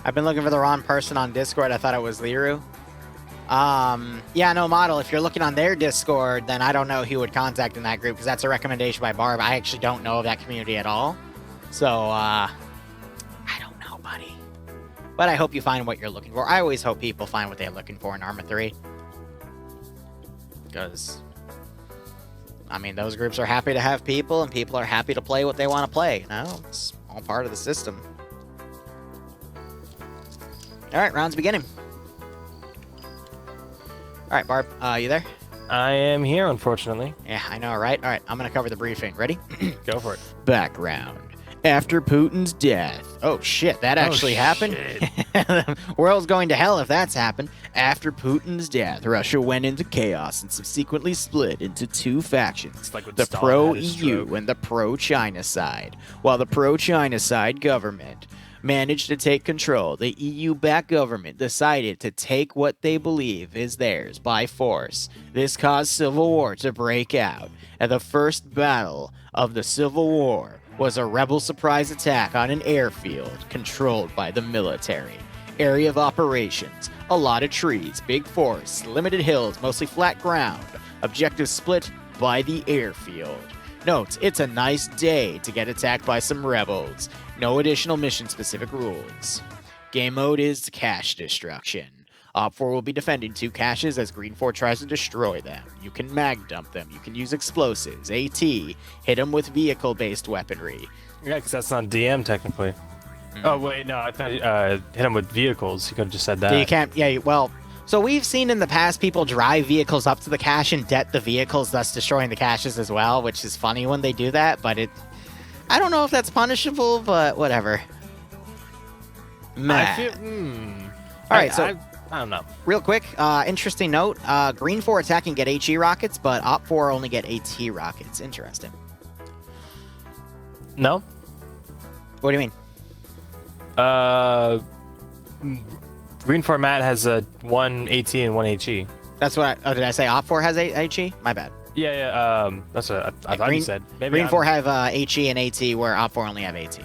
I've been looking for the wrong person on Discord. I thought it was Liru. Yeah, no, Model, if you're looking on their Discord, then I don't know who would contact in that group, because that's a recommendation by Barb. I actually don't know of that community at all. So, I don't know, buddy. But I hope you find what you're looking for. I always hope people find what they're looking for in Arma 3. Because, I mean, those groups are happy to have people, and people are happy to play what they want to play. You know, it's all part of the system. Alright, round's beginning. Alright, Barb, you there? I am here, unfortunately. Yeah, I know, right? Alright, I'm gonna cover the briefing. Ready? Go for it. Background. After Putin's death. Oh, shit, that actually happened? World's going to hell if that's happened. After Putin's death, Russia went into chaos and subsequently split into two factions. Like the pro-EU and the pro-China side. While the pro-China side government managed to take control, the EU-backed government decided to take what they believe is theirs by force. This caused civil war to break out, and the first battle of the Civil War was a rebel surprise attack on an airfield controlled by the military. Area of operations: a lot of trees, big forests, limited hills, mostly flat ground. Objective split by the airfield. Note, it's a nice day to get attacked by some rebels. No additional mission-specific rules. Game mode is cache destruction. Op4 will be defending two caches as Green 4 tries to destroy them. You can mag dump them. You can use explosives, AT, hit them with vehicle-based weaponry. Yeah, because that's not DM, technically. Oh, wait, no, I thought hit them with vehicles. You could have just said that. You can't, yeah, well, so we've seen in the past people drive vehicles up to the cache and det the vehicles, thus destroying the caches as well, which is funny when they do that, but I don't know if that's punishable, but whatever. I feel, Alright, so I don't know. Real quick, interesting note, Green 4 attacking get HE rockets, but Op 4 only get AT rockets. Interesting. No? What do you mean? Green 4 Matt has one AT and one HE. That's what did I say Op 4 has HE? My bad. Yeah, that's what I thought you said. Maybe Green 4 have HE and AT, where Op 4 only have AT.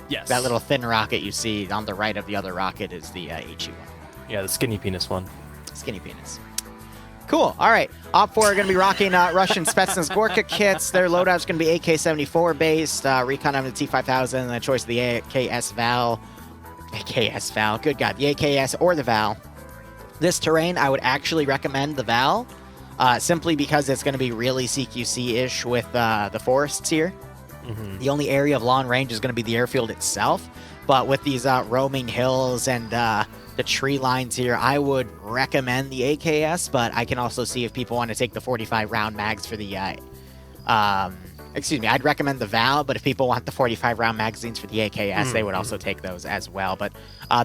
Yes. That little thin rocket you see on the right of the other rocket is the HE one. Yeah, the skinny penis one. Skinny penis. Cool. All right. Op 4 are going to be rocking Russian Spetsnaz Gorka kits. Their loadout's going to be AK-74 based. Recon having the T-5000, and the choice of the AKS Val. AKS Val. Good God. The AKS or the Val. This terrain, I would actually recommend the Val, simply because it's going to be really CQC-ish with the forests here. Mm-hmm. The only area of long range is going to be the airfield itself. But with these roaming hills and the tree lines here, I would recommend the AKS, but I can also see if people want to take the 45 round mags for the excuse me, I'd recommend the Val, but if people want the 45 round magazines for the AKS, they would also take those as well. But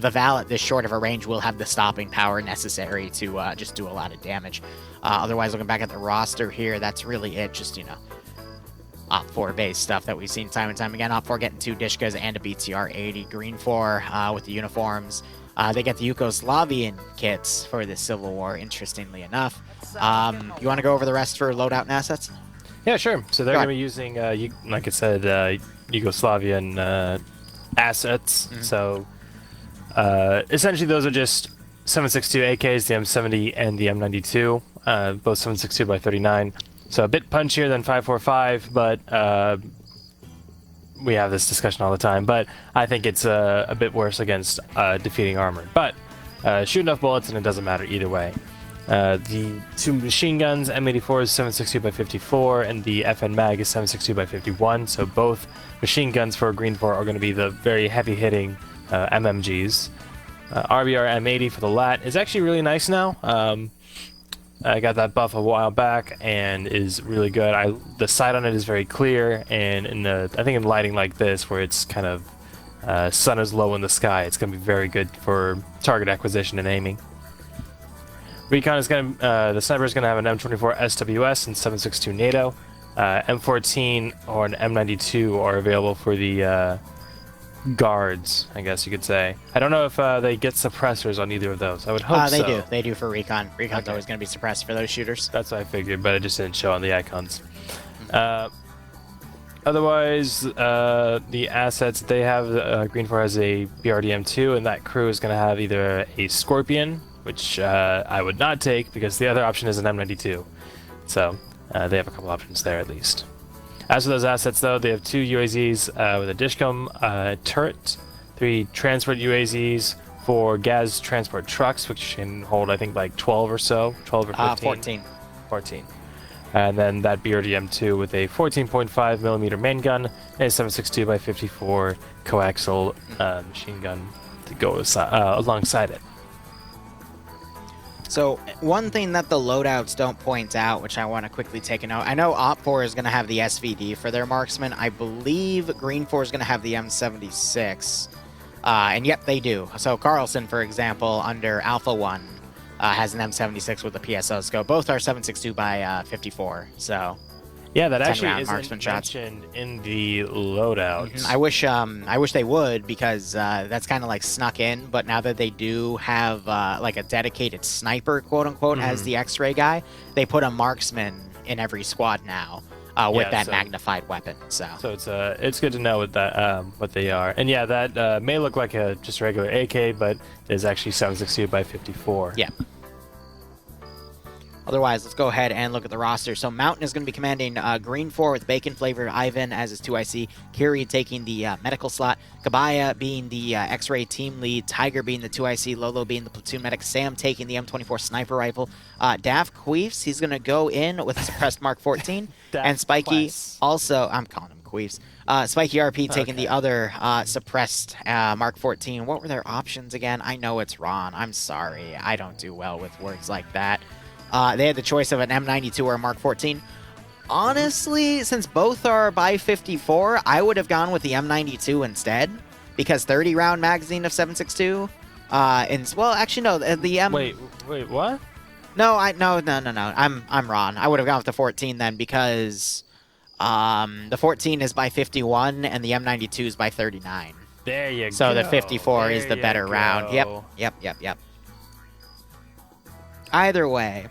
the Val at this short of a range will have the stopping power necessary to just do a lot of damage. Otherwise, looking back at the roster here, that's really it. Just, you know, Op 4 based stuff that we've seen time and time again. Op 4 getting 2 Dishkas and a BTR 80. Green 4 with the uniforms. They get the Yugoslavian kits for the Civil War, interestingly enough. You want to go over the rest for Loadout and Assets? Yeah, sure. So they're going to be using, like I said, Yugoslavian assets. Mm-hmm. So essentially those are just 7.62 AKs, the M70 and the M92, both 7.62 by 39. So a bit punchier than 5.45, but we have this discussion all the time. But I think it's a bit worse against defeating armor. But shoot enough bullets and it doesn't matter either way. The two machine guns, M84 is 7.62 by 54, and the FN Mag is 7.62 by 51. So both machine guns for Green 4 are going to be the very heavy-hitting MMGs. RBR M80 for the LAT is actually really nice now. I got that buff a while back and is really good. The sight on it is very clear, and I think in lighting like this, where it's kind of sun is low in the sky, it's going to be very good for target acquisition and aiming. Recon is going to, the sniper is going to have an M24 SWS and 7.62 NATO. M14 or an M92 are available for the guards, I guess you could say. I don't know if they get suppressors on either of those. I would hope they so. do. They do for Recon. Recon's always going to be suppressed for those shooters. That's what I figured, but it just didn't show on the icons. Otherwise, the assets they have, Green 4 has a BRDM2, and that crew is going to have either a Scorpion, which I would not take because the other option is an M92. So they have a couple options there at least. As for those assets, though, they have 2 UAZs with a Dishcom turret, 3 transport UAZs, 4 gas transport trucks, which can hold, I think, like 12 or so, 12 or 15. 14. 14. And then that BRDM2 with a 14.5 millimeter main gun and a 7.62 by 54 coaxial machine gun to go alongside it. So one thing that the loadouts don't point out, which I want to quickly take a note, I know Op4 is going to have the SVD for their marksman. I believe Green 4 is going to have the M76. And yep, they do. So Carlson, for example, under Alpha 1, has an M76 with a PSO scope. Both are 7.62 by 54. So yeah, that actually isn't marksman shots mentioned in the loadouts. I wish they would, because that's kind of like snuck in. But now that they do have like a dedicated sniper, quote unquote, as the X-ray guy, they put a marksman in every squad now with that magnified weapon. So it's good to know what they are. And yeah, that may look like just a regular AK, but it is actually 7.62 by 54. Yeah. Otherwise, let's go ahead and look at the roster. So Mountain is going to be commanding Green 4 with Bacon Flavor, Ivan as his 2IC, Kiri taking the medical slot, Kabaya being the X-Ray team lead, Tiger being the 2IC, Lolo being the platoon medic, Sam taking the M24 sniper rifle, Dav Queefs, he's going to go in with a suppressed Mark 14, and Spiky also, I'm calling him Queefs, Spiky RP taking the other suppressed Mark 14. What were their options again? I know it's Ron. I'm sorry. I don't do well with words like that. They had the choice of an M92 or a Mark 14. Honestly, since both are by 54, I would have gone with the M92 instead, because 30-round magazine of 7.62. Well, actually, no. The M. Wait, what? No, no. I'm wrong. I would have gone with the 14 then, because the 14 is by 51 and the M92 is by 39. There you go. So the 54 is the better round. Yep. Either way,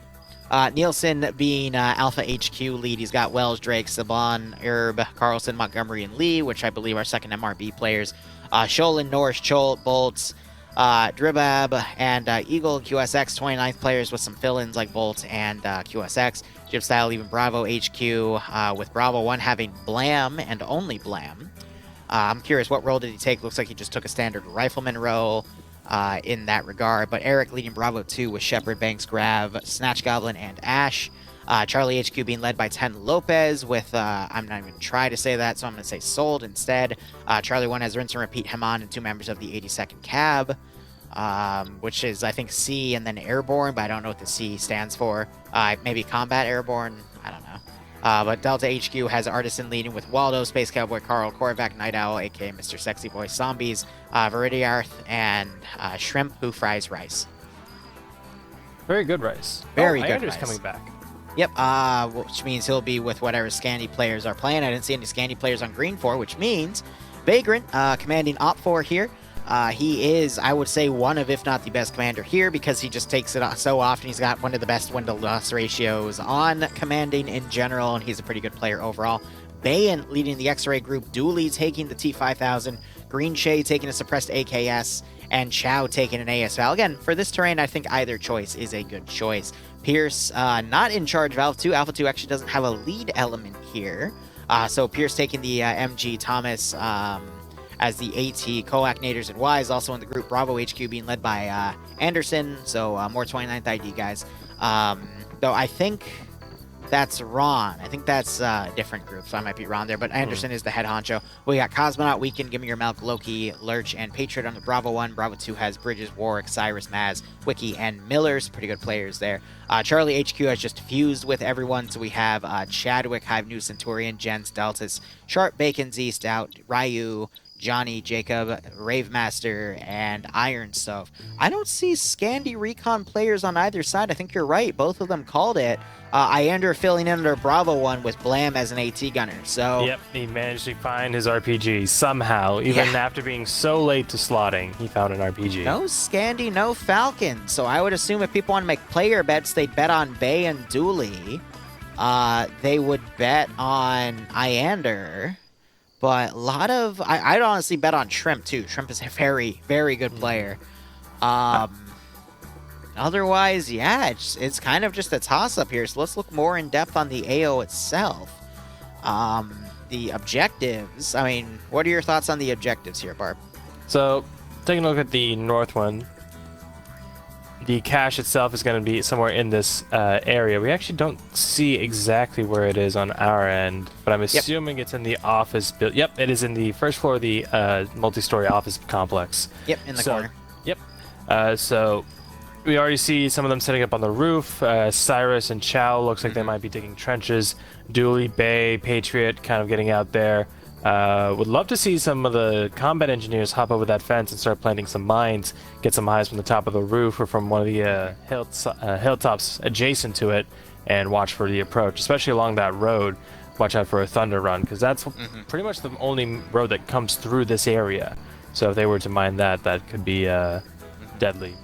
Nielsen being Alpha HQ lead, he's got Wells, Drake, Saban, Erb, Carlson, Montgomery, and Lee, which I believe are second MRB players. Sholin, Norris, Cholt, Bolts, Dribab, and Eagle, QSX, 29th players with some fill-ins like Bolt and QSX. Jib Style even Bravo HQ, with Bravo 1 having Blam and only Blam. I'm curious, what role did he take? Looks like he just took a standard rifleman role. In that regard, but Eric leading Bravo 2 with Shepard, Banks, Grav, Snatch Goblin, and Ash. Charlie HQ being led by 10 Lopez with, I'm not even going to try to say that, so I'm going to say Sold instead. Charlie 1 has Rinse and Repeat, Haman, and 2 members of the 82nd Cab, which is, I think, C and then Airborne, but I don't know what the C stands for. Maybe Combat Airborne? I don't know. But Delta HQ has Artisan leading with Waldo, Space Cowboy, Carl, Korvac, Night Owl, aka Mr. Sexy Boy, Zombies, Viridiarth, and Shrimp, who fries rice. Very good rice. Very good Iander's rice. Coming back. Yep, which means he'll be with whatever Scandi players are playing. I didn't see any Scandi players on Green 4, which means Vagrant commanding Op 4 here. He is, I would say, one of, if not the best commander here, because he just takes it so often. He's got one of the best win-to-loss ratios on commanding in general, and he's a pretty good player overall. Bayan leading the X-Ray group, Dooley taking the T5000, Green Shay taking a suppressed AKS, and Chow taking an AS-Val. Again, for this terrain, I think either choice is a good choice. Pierce, not in charge of Alpha 2. Alpha 2 actually doesn't have a lead element here. So Pierce taking the MG, Thomas as the AT, Coacnators, and Wise also in the group. Bravo HQ being led by Anderson, so more 29th ID guys. Though I think that's Ron. I think that's a different group, so I might be wrong there, but Anderson is the head honcho. We got Cosmonaut, Weekend, Gimme Your Milk, Loki, Lurch, and Patriot on the Bravo 1. Bravo 2 has Bridges, Warwick, Cyrus, Maz, Wiki, and Millers. Pretty good players there. Charlie HQ has just fused with everyone, so we have Chadwick, Hive, New Centurion, Jens, Deltas, Sharp, Bacon, Z, Stout, Ryu, Johnny, Jacob, Rave Master, and Iron Stove. I don't see Scandi Recon players on either side. I think you're right. Both of them called it. Iander filling in under Bravo 1 with Blam as an AT gunner. So yep, he managed to find his RPG somehow. Even after being so late to slotting, he found an RPG. No Scandi, no Falcon. So I would assume if people want to make player bets, they'd bet on Bay and Dooley. They would bet on Iander. But a lot of I'd honestly bet on Shrimp too. Shrimp is a very, very good player. Otherwise, yeah, it's kind of just a toss-up here. So let's look more in depth on the AO itself. The objectives. I mean, what are your thoughts on the objectives here, Barb? So, taking a look at the north one, the cache itself is going to be somewhere in this area. We actually don't see exactly where it is on our end, but I'm assuming it's in the office build. Yep, it is in the first floor of the multi-story office complex. Yep, in the corner. Yep. So we already see some of them setting up on the roof. Cyrus and Chow looks like they might be digging trenches. Dooley, Bay, Patriot kind of getting out there. Would love to see some of the combat engineers hop over that fence and start planting some mines, get some highs from the top of the roof or from one of the hilltops adjacent to it, and watch for the approach, especially along that road. Watch out for a thunder run, because that's pretty much the only road that comes through this area. So if they were to mine that, that could be deadly.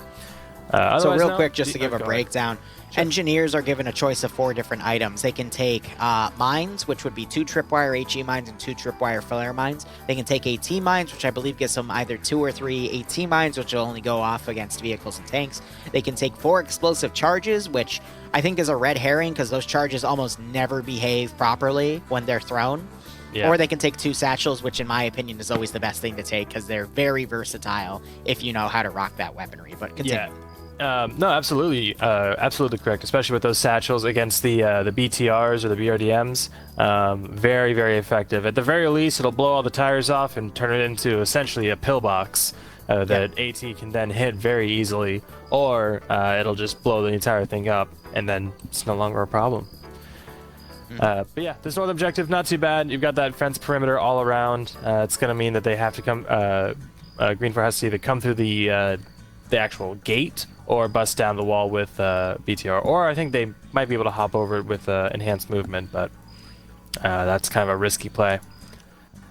So real quick, just to give a breakdown, engineers are given a choice of 4 different items. They can take mines, which would be 2 tripwire HE mines and 2 tripwire flare mines. They can take AT mines, which I believe gives them either 2 or 3 AT mines, which will only go off against vehicles and tanks. They can take 4 explosive charges, which I think is a red herring because those charges almost never behave properly when they're thrown. Yeah. Or they can take 2 satchels, which in my opinion is always the best thing to take because they're very versatile if you know how to rock that weaponry. But continue. Yeah. No, absolutely, absolutely correct. Especially with those satchels against the BTRs or the BRDMs, very, very effective. At the very least, it'll blow all the tires off and turn it into essentially a pillbox that AT can then hit very easily, or it'll just blow the entire thing up, and then it's no longer a problem. But yeah, this north objective, not too bad. You've got that fence perimeter all around. It's going to mean that they have to come. Green 4 has to either come through the actual gate or bust down the wall with BTR, or I think they might be able to hop over it with enhanced movement, but that's kind of a risky play.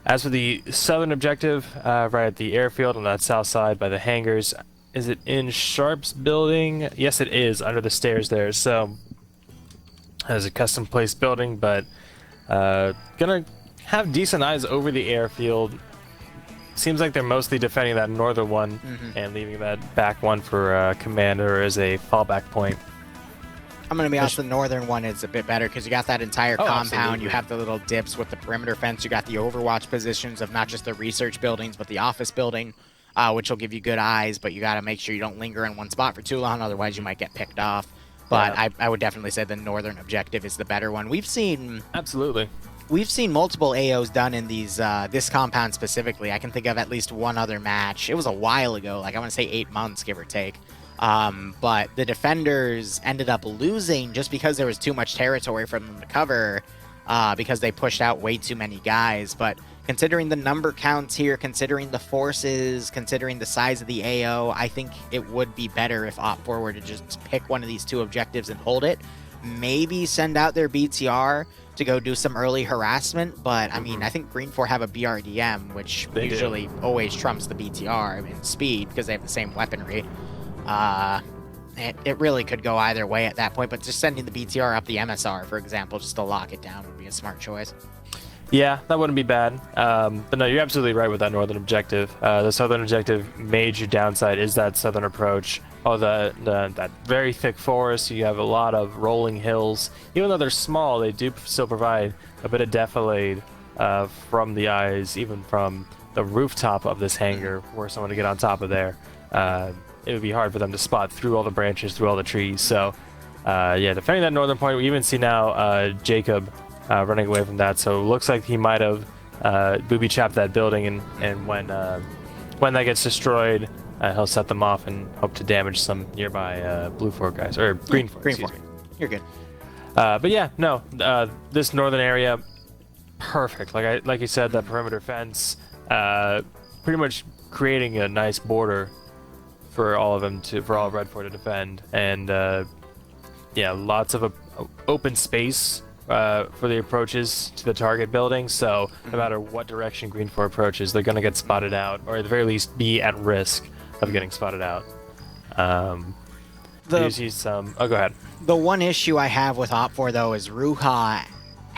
As for the southern objective, right at the airfield on that south side by the hangars, is it in Sharp's building? Yes, it is, under the stairs there. So there's a custom placed building, but gonna have decent eyes over the airfield. Seems like they're mostly defending that northern one and leaving that back one for Commander as a fallback point. I'm going to be honest, the northern one is a bit better because you got that entire compound. Absolutely. You have the little dips with the perimeter fence. You got the overwatch positions of not just the research buildings, but the office building, which will give you good eyes, but you got to make sure you don't linger in one spot for too long, otherwise you might get picked off. But yeah. I would definitely say the northern objective is the better one. We've seen... Absolutely. We've seen multiple AOs done in these this compound specifically. I can think of at least one other match. It was a while ago, like I want to say 8 months, give or take. But the defenders ended up losing just because there was too much territory for them to cover because they pushed out way too many guys. But considering the number counts here, considering the forces, considering the size of the AO, I think it would be better if Op4 were to just pick one of these 2 objectives and hold it. Maybe send out their BTR to go do some early harassment, but I mean, I think Green 4 have a BRDM, which usually always trumps the BTR in speed because they have the same weaponry. It really could go either way at that point, but just sending the BTR up the MSR, for example, just to lock it down would be a smart choice. Yeah, that wouldn't be bad. But no, you're absolutely right with that northern objective. The southern objective major downside is that southern approach. Oh, that very thick forest. You have a lot of rolling hills. Even though they're small, they do still provide a bit of defilade from the eyes, even from the rooftop of this hangar, were someone to get on top of there. It would be hard for them to spot through all the branches, through all the trees. So, yeah, defending that northern point. We even see now Jacob running away from that. So it looks like he might have booby-trapped that building, and when that gets destroyed, he'll set them off and hope to damage some nearby Blue 4 guys, or Green 4. Green 4. You're good. But yeah, no, this northern area, perfect. Like you said, that perimeter fence, pretty much creating a nice border for all of them for all of Red 4 to defend, and yeah, lots of open space for the approaches to the target building. So no matter what direction Green 4 approaches, they're going to get spotted out, or at the very least be at risk of getting spotted out. You see some... Oh, go ahead. The one issue I have with Op4, though, is Ruha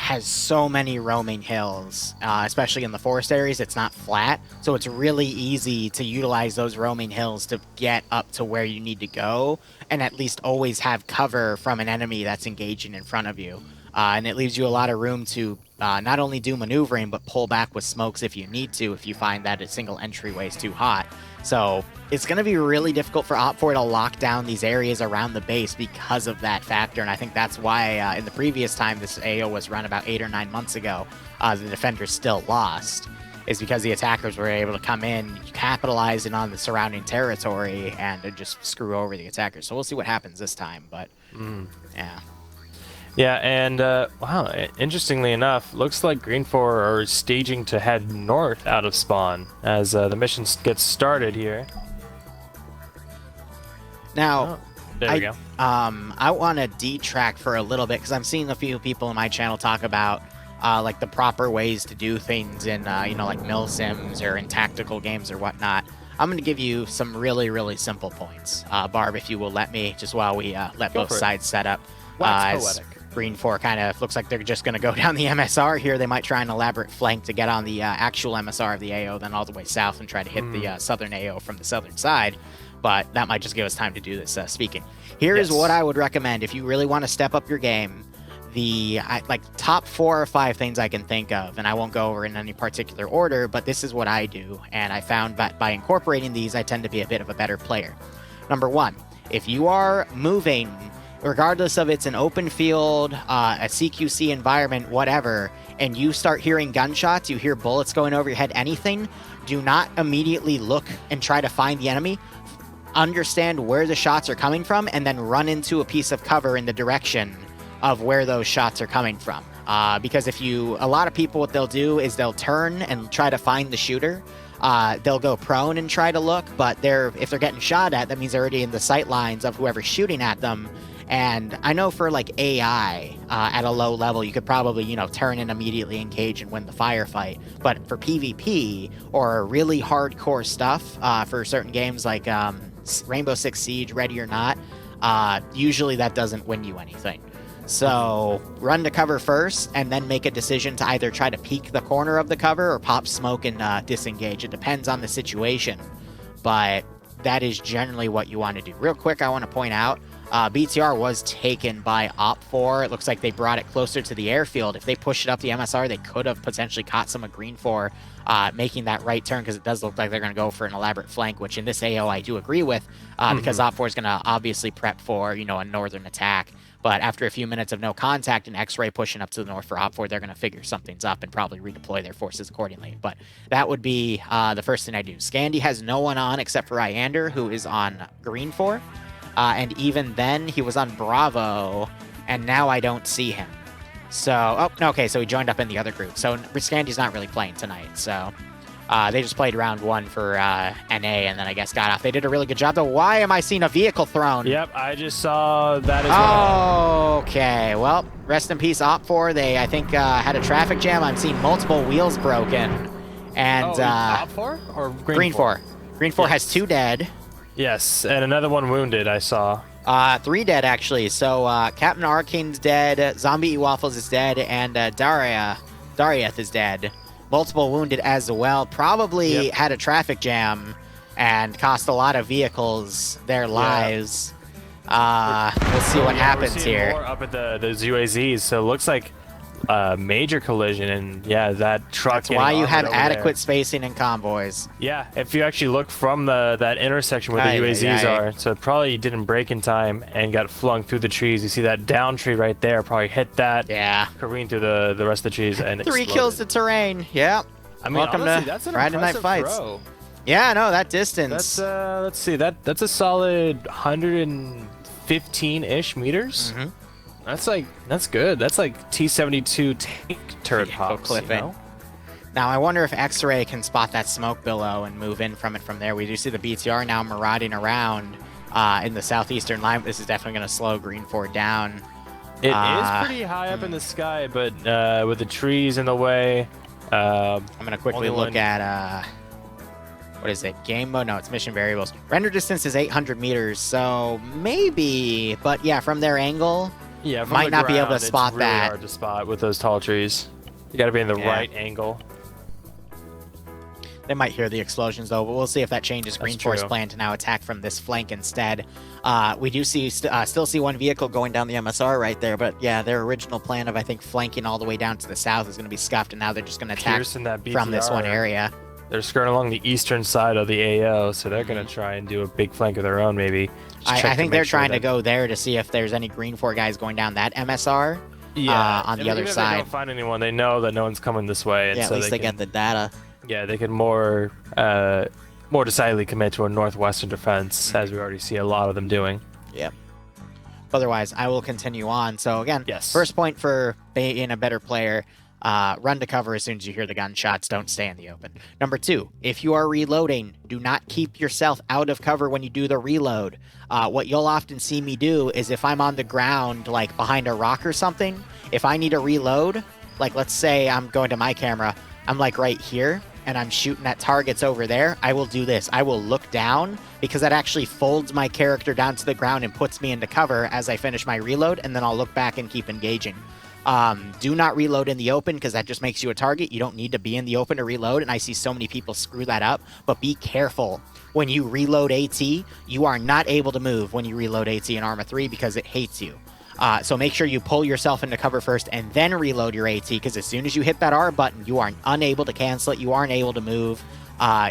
has so many roaming hills, especially in the forest areas. It's not flat, so it's really easy to utilize those roaming hills to get up to where you need to go, and at least always have cover from an enemy that's engaging in front of you. And it leaves you a lot of room to not only do maneuvering, but pull back with smokes if you need to, if you find that a single entryway is too hot. So it's going to be really difficult for Op4 to lock down these areas around the base because of that factor. And I think that's why in the previous time this AO was run about 8 or 9 months ago, the defenders still lost, is because the attackers were able to come in, capitalizing on the surrounding territory, and just screw over the attackers. So we'll see what happens this time, but yeah. Yeah, and wow, interestingly enough, looks like Green 4 are staging to head north out of spawn as the mission gets started here. Now, there we go. I want to detract for a little bit because I'm seeing a few people in my channel talk about like the proper ways to do things in you know, like mil sims or in tactical games or whatnot. I'm going to give you some really, really simple points, Barb, if you will let me, just while we let both sides set up. As Green 4 kind of looks like they're just going to go down the MSR here. They might try an elaborate flank to get on the actual MSR of the AO, then all the way south and try to hit the southern AO from the southern side. But that might just give us time to do this speaking. Here is what I would recommend if you really want to step up your game. The like top 4 or 5 things I can think of, and I won't go over in any particular order, but this is what I do, and I found that by incorporating these, I tend to be a bit of a better player. Number 1, if you are moving, regardless of it's an open field, a CQC environment, whatever, and you start hearing gunshots, you hear bullets going over your head, anything, do not immediately look and try to find the enemy. Understand where the shots are coming from, and then run into a piece of cover in the direction of where those shots are coming from. Because a lot of people, what they'll do is they'll turn and try to find the shooter. They'll go prone and try to look, but if they're getting shot at, that means they're already in the sight lines of whoever's shooting at them. And I know for like AI at a low level, you could probably, you know, turn and immediately engage and win the firefight. But for PvP or really hardcore stuff, for certain games like Rainbow Six Siege, Ready or Not, usually that doesn't win you anything. So run to cover first and then make a decision to either try to peek the corner of the cover or pop smoke and disengage. It depends on the situation, but that is generally what you want to do. Real quick, I want to point out, BTR was taken by Op4. It looks like they brought it closer to the airfield. If they pushed it up the MSR, they could have potentially caught some of Green 4 making that right turn, because it does look like they're going to go for an elaborate flank, which in this AO I do agree with, because Op4 is going to obviously prep for, you know, a northern attack. But after a few minutes of no contact and X-Ray pushing up to the north for Op4, they're going to figure something's up and probably redeploy their forces accordingly. But that would be the first thing I do. Scandy has no one on except for Iander, who is on Green 4. And even then, he was on Bravo, and now I don't see him. So, okay, so he joined up in the other group. So Scandy's not really playing tonight, so they just played round 1 for NA, and then I guess got off. They did a really good job, though. Why am I seeing a vehicle thrown? Yep, I just saw that as well. Okay, well, rest in peace, Op4. They, I think, had a traffic jam. I'm seeing multiple wheels broken. And, Op4 or Green 4? Green 4 has 2 dead. Yes, and another one wounded, I saw. 3 dead, actually. So, Captain Arcane's dead, Zombie Eat Waffles is dead, and Dariath is dead. Multiple wounded as well. Probably had a traffic jam and cost a lot of vehicles their lives. We'll see what happens here. More up at those UAZs, so it looks like major collision, and yeah, that truck. That's why you have adequate spacing in convoys. Yeah, if you actually look from that intersection where the UAZs are, so it probably didn't brake in time and got flung through the trees. You see that down tree right there, probably hit that. Yeah. Careened through the rest of the trees and 3 kills to terrain. Yeah. I mean, welcome honestly, to that's an Friday Night Fights. Throw. Yeah, no, that distance. That's let's see, that's a solid 115-ish meters. That's good. That's like T-72 tank turret pops. Clipping. You know? Now I wonder if X-Ray can spot that smoke below and move in from it from there. We do see the BTR now marauding around in the southeastern line. This is definitely going to slow Green 4 down. It is pretty high up in the sky, but with the trees in the way. I'm going to quickly look at what is it? Game mode? No, it's mission variables. Render distance is 800 meters, so maybe. But yeah, from their angle, Yeah, from might the not be able to ground, spot it's really that. hard to spot with those tall trees. You got to be in the right angle. They might hear the explosions, though, but we'll see if that changes. Green Force plan to now attack from this flank instead. We do still see one vehicle going down the MSR right there, but yeah, their original plan of, I think, flanking all the way down to the south is going to be scuffed, and now they're just going to attack from this one area. They're skirting along the eastern side of the AO, so they're going to try and do a big flank of their own, maybe. I think they're trying to go there to see if there's any Green 4 guys going down that MSR on the other side. If they don't find anyone, they know that no one's coming this way. And yeah, so at least they get the data. Yeah, they can more decidedly commit to a northwestern defense, as we already see a lot of them doing. Yep. Otherwise, I will continue on. So again, yes. First point for being a better player, run to cover as soon as you hear the gunshots. Don't stay in the open. Number 2, if you are reloading, do not keep yourself out of cover when you do the reload. What you'll often see me do is if I'm on the ground, like behind a rock or something, if I need to reload, like let's say I'm going to my camera, I'm like right here, and I'm shooting at targets over there, I will do this. I will look down, because that actually folds my character down to the ground and puts me into cover as I finish my reload, and then I'll look back and keep engaging. Do not reload in the open, because that just makes you a target. You don't need to be in the open to reload, and I see so many people screw that up, but be careful. When you reload AT, you are not able to move when you reload AT in Arma 3 because it hates you. So make sure you pull yourself into cover first and then reload your AT, because as soon as you hit that R button, you are unable to cancel it. You aren't able to move.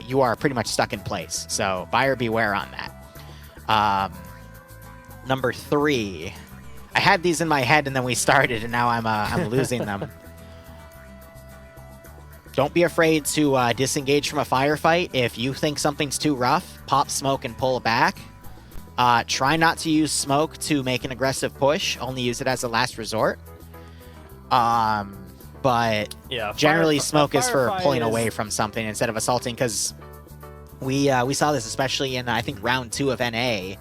You are pretty much stuck in place. So buyer beware on that. Number 3. I had these in my head and then we started, and now I'm losing them. Don't be afraid to disengage from a firefight. If you think something's too rough, pop smoke and pull back. Try not to use smoke to make an aggressive push. Only use it as a last resort. But yeah, generally smoke is for pulling away from something instead of assaulting, because we saw this especially in, I think, round 2 of NA.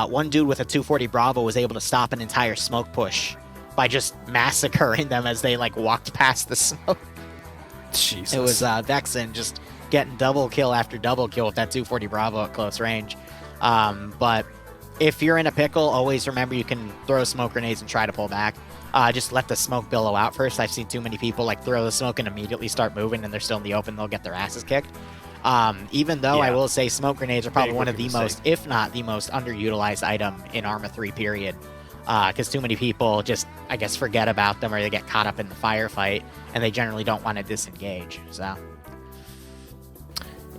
One dude with a 240 Bravo was able to stop an entire smoke push by just massacring them as they like walked past the smoke. Jesus. It was Vexen just getting double kill after double kill with that 240 Bravo at close range. But if you're in a pickle, always remember you can throw smoke grenades and try to pull back. Just let the smoke billow out first. I've seen too many people like throw the smoke and immediately start moving, and they're still in the open. They'll get their asses kicked. Even though I will say smoke grenades are probably one of the most, if not the most underutilized item in Arma 3, period. Because too many people just, I guess, forget about them, or they get caught up in the firefight, and they generally don't want to disengage. So.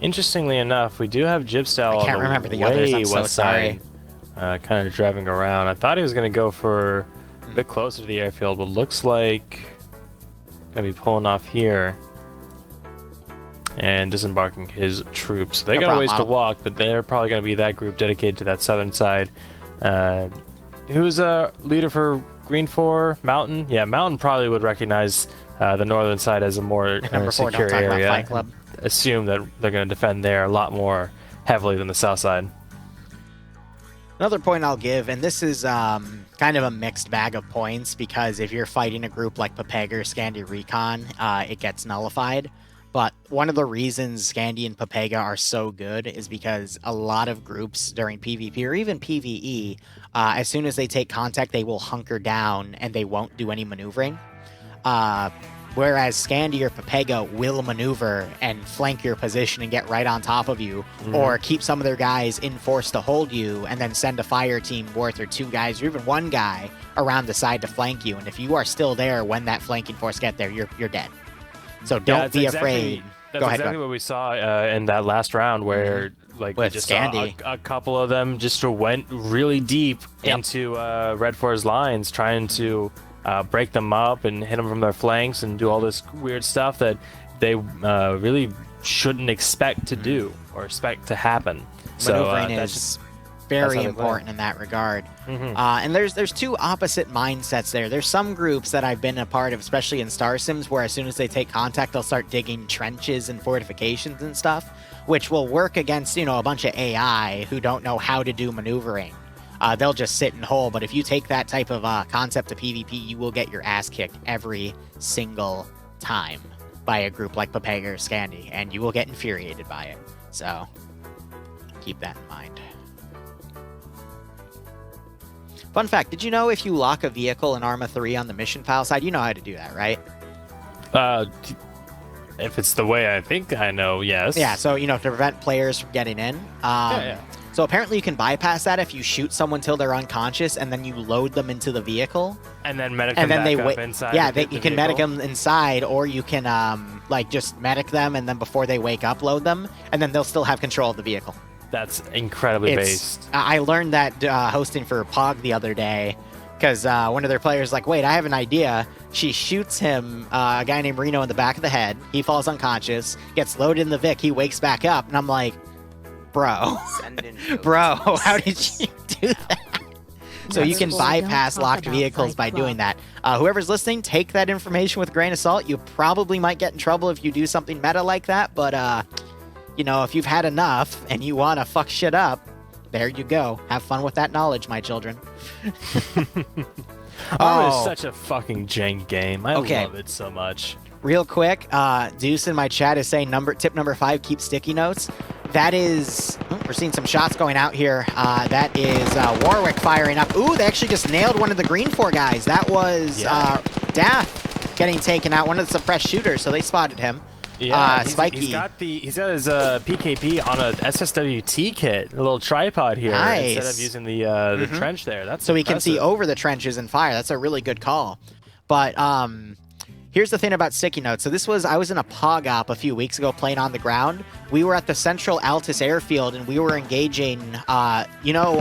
Interestingly enough, we do have Jibstyle I can't remember the others. I'm so sorry. Kind of driving around. I thought he was going to go for a bit closer to the airfield, but looks like going to be pulling off here and disembarking his troops. They got a ways to walk, but they're probably going to be that group dedicated to that southern side. Who's a leader for Green 4? Mountain? Yeah, Mountain probably would recognize the northern side as a more secure area. Assume that they're going to defend there a lot more heavily than the south side. Another point I'll give, and this is kind of a mixed bag of points, because if you're fighting a group like Papega or Scandi Recon, it gets nullified. But one of the reasons Scandi and Papega are so good is because a lot of groups during PvP or even PvE, as soon as they take contact, they will hunker down and they won't do any maneuvering. Whereas Scandi or Papega will maneuver and flank your position and get right on top of you, or keep some of their guys in force to hold you, and then send a fire team worth or 2 guys or even 1 guy around the side to flank you. And if you are still there when that flanking force get there, you're dead. So don't be afraid. That's exactly what we saw in that last round, where like we just saw a couple of them just went really deep into Red 4's lines, trying to break them up and hit them from their flanks and do all this weird stuff that they really shouldn't expect to do or expect to happen. Maneuvering is very important in that regard. And there's 2 opposite mindsets there. There's some groups that I've been a part of, especially in Star Sims, where as soon as they take contact, they'll start digging trenches and fortifications and stuff, which will work against, a bunch of AI who don't know how to do maneuvering. They'll just sit and hold. But if you take that type of concept to PvP, you will get your ass kicked every single time by a group like Papega or Scandi, and you will get infuriated by it. So keep that in mind. Fun fact, did you know if you lock a vehicle in Arma 3 on the mission file side, you know how to do that, right? If it's the way I think I know, yes. Yeah, so, to prevent players from getting in. Yeah. So apparently you can bypass that if you shoot someone till they're unconscious and then you load them into the vehicle. And then medic them back up inside. Yeah, you can medic them inside, or you can just medic them and then before they wake up, load them, and then they'll still have control of the vehicle. That's incredibly based. I learned that hosting for POG the other day because one of their players like, wait, I have an idea. She shoots him, a guy named Reno, in the back of the head. He falls unconscious, gets loaded in the Vic. He wakes back up, and I'm like, bro, how did you do that? So you can bypass locked vehicles by doing that. Whoever's listening, take that information with a grain of salt. You probably might get in trouble if you do something meta like that, but if you've had enough and you want to fuck shit up, there you go. Have fun with that knowledge, my children. Arma is such a fucking jank game. I love it so much. Real quick, Deuce in my chat is saying tip number 5, keep sticky notes. That is, we're seeing some shots going out here. That is Warwick firing up. Ooh, they actually just nailed one of the Green 4 guys. That was Dath getting taken out, one of the suppressed shooters, so they spotted him. Yeah, Spiky. He's got his PKP on a SSWT kit, a little tripod here, nice. instead of using the trench there. That's so impressive. He can see over the trenches and fire. That's a really good call. But here's the thing about sticky notes. So I was in a POG op a few weeks ago playing on the ground. We were at the Central Altus airfield and we were engaging, Lingo,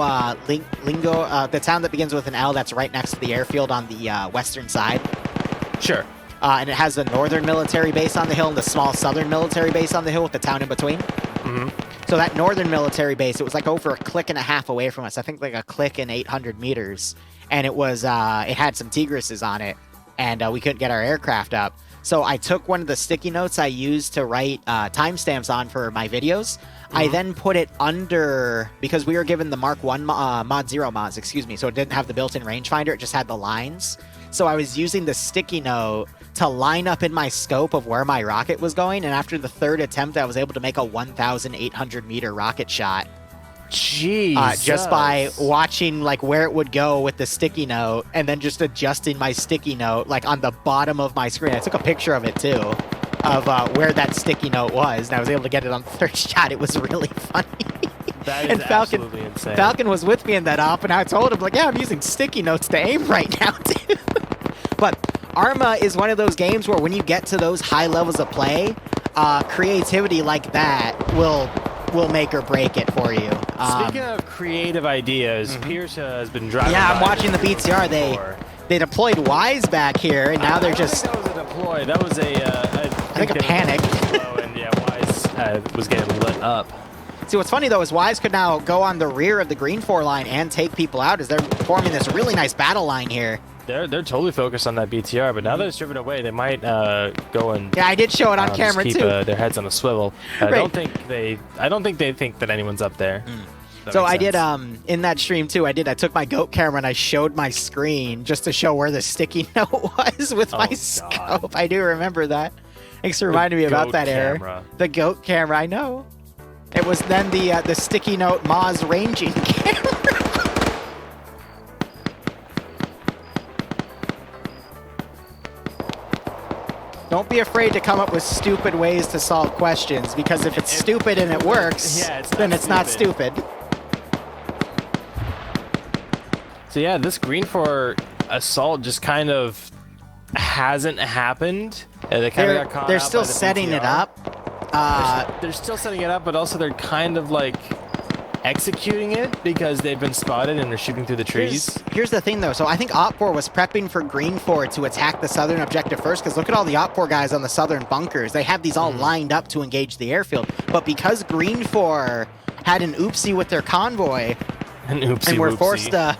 the town that begins with an L that's right next to the airfield on the western side. Sure. And it has the northern military base on the hill and the small southern military base on the hill with the town in between. Mm-hmm. So that northern military base, it was like over a click and a half away from us. I think like a click and 800 meters. And it was, it had some Tigrises on it. And we couldn't get our aircraft up. So I took one of the sticky notes I used to write timestamps on for my videos. Mm-hmm. I then put it under, because we were given the Mark 1 Mod 0 mods, so it didn't have the built-in rangefinder, it just had the lines. So I was using the sticky note to line up in my scope of where my rocket was going, and after the third attempt, I was able to make a 1,800 meter rocket shot. Jeez. Just by watching where it would go with the sticky note, and then just adjusting my sticky note on the bottom of my screen. I took a picture of it too, of where that sticky note was, and I was able to get it on the third shot. It was really funny. That is absolutely insane. Falcon was with me in that op, and I told him, yeah, I'm using sticky notes to aim right now, too. But Arma is one of those games where when you get to those high levels of play, creativity like that will make or break it for you. Speaking of creative ideas, Pierce has been driving. Yeah, I'm watching the BTR. They deployed Wise back here, and now they're just. I don't think that was a deploy. That was I think a panic. And yeah, Wise was getting lit up. See, what's funny though is Wise could now go on the rear of the Green 4 line and take people out as they're forming this really nice battle line here. They're totally focused on that BTR, but now that it's driven away, they might go and I did show it on camera keep, too. Their heads on a swivel. I Right. don't think they think that anyone's up there. So I did in that stream too. I took my GOAT camera and I showed my screen just to show where the sticky note was with my scope. I do remember that. Thanks for reminding me about that error. The GOAT camera, I know. It was then the sticky note Moz ranging camera. Don't be afraid to come up with stupid ways to solve questions, because if it's stupid and it works, then it's not stupid. So yeah, this Green 4 assault just kind of hasn't happened. They kind of got caught They're out still by the setting BTR. it up. They're still setting it up, but also they're kind of executing it because they've been spotted and they're shooting through the trees. Here's the thing though. So I think Op4 was prepping for Green 4 to attack the southern objective first, because look at all the Op4 guys on the southern bunkers. They have these all lined up to engage the airfield. But because Green 4 had an oopsie with their convoy, and were forced to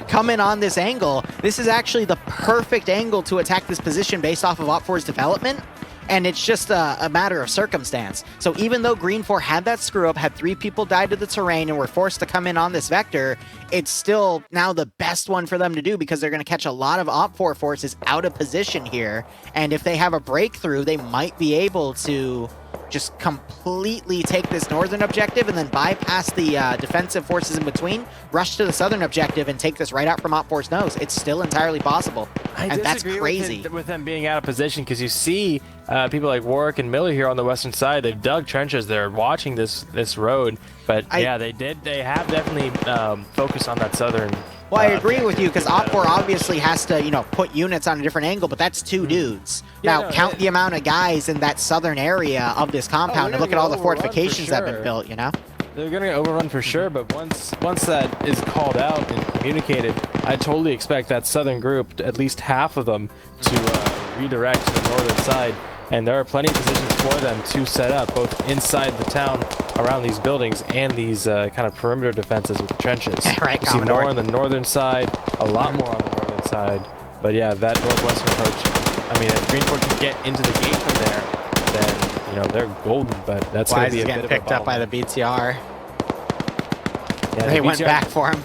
come in on this angle, this is actually the perfect angle to attack this position based off of Op4's development. And it's just a matter of circumstance. So even though Green 4 had that screw up, had 3 people die to the terrain, and were forced to come in on this vector, it's still now the best one for them to do, because they're going to catch a lot of Op 4 forces out of position here. And if they have a breakthrough, they might be able to just completely take this northern objective and then bypass the defensive forces in between, rush to the southern objective, and take this right out from Op4's nose. It's still entirely possible, and that's crazy. With them being out of position, because you see people like Warwick and Miller here on the western side. They've dug trenches. They're watching this road, but yeah, they have definitely focused on that southern. Well, I agree with you, because Op4 obviously has to, you know, put units on a different angle, but that's two dudes. Yeah, now, count the amount of guys in that southern area of this compound and look at all the fortifications that have been built, you know? They're going to get overrun for sure, but once that is called out and communicated, I totally expect that southern group, at least half of them, to redirect to the northern side. And there are plenty of positions for them to set up, both inside the town, around these buildings, and these kind of perimeter defenses with the trenches. Right, you see more on the northern side, a lot more on the northern side. But yeah, that northwestern approach, I mean, if Greenford can get into the gate from there, then, you know, they're golden, but that's going to be a bit of a picked up by the BTR. Yeah, they went back for him.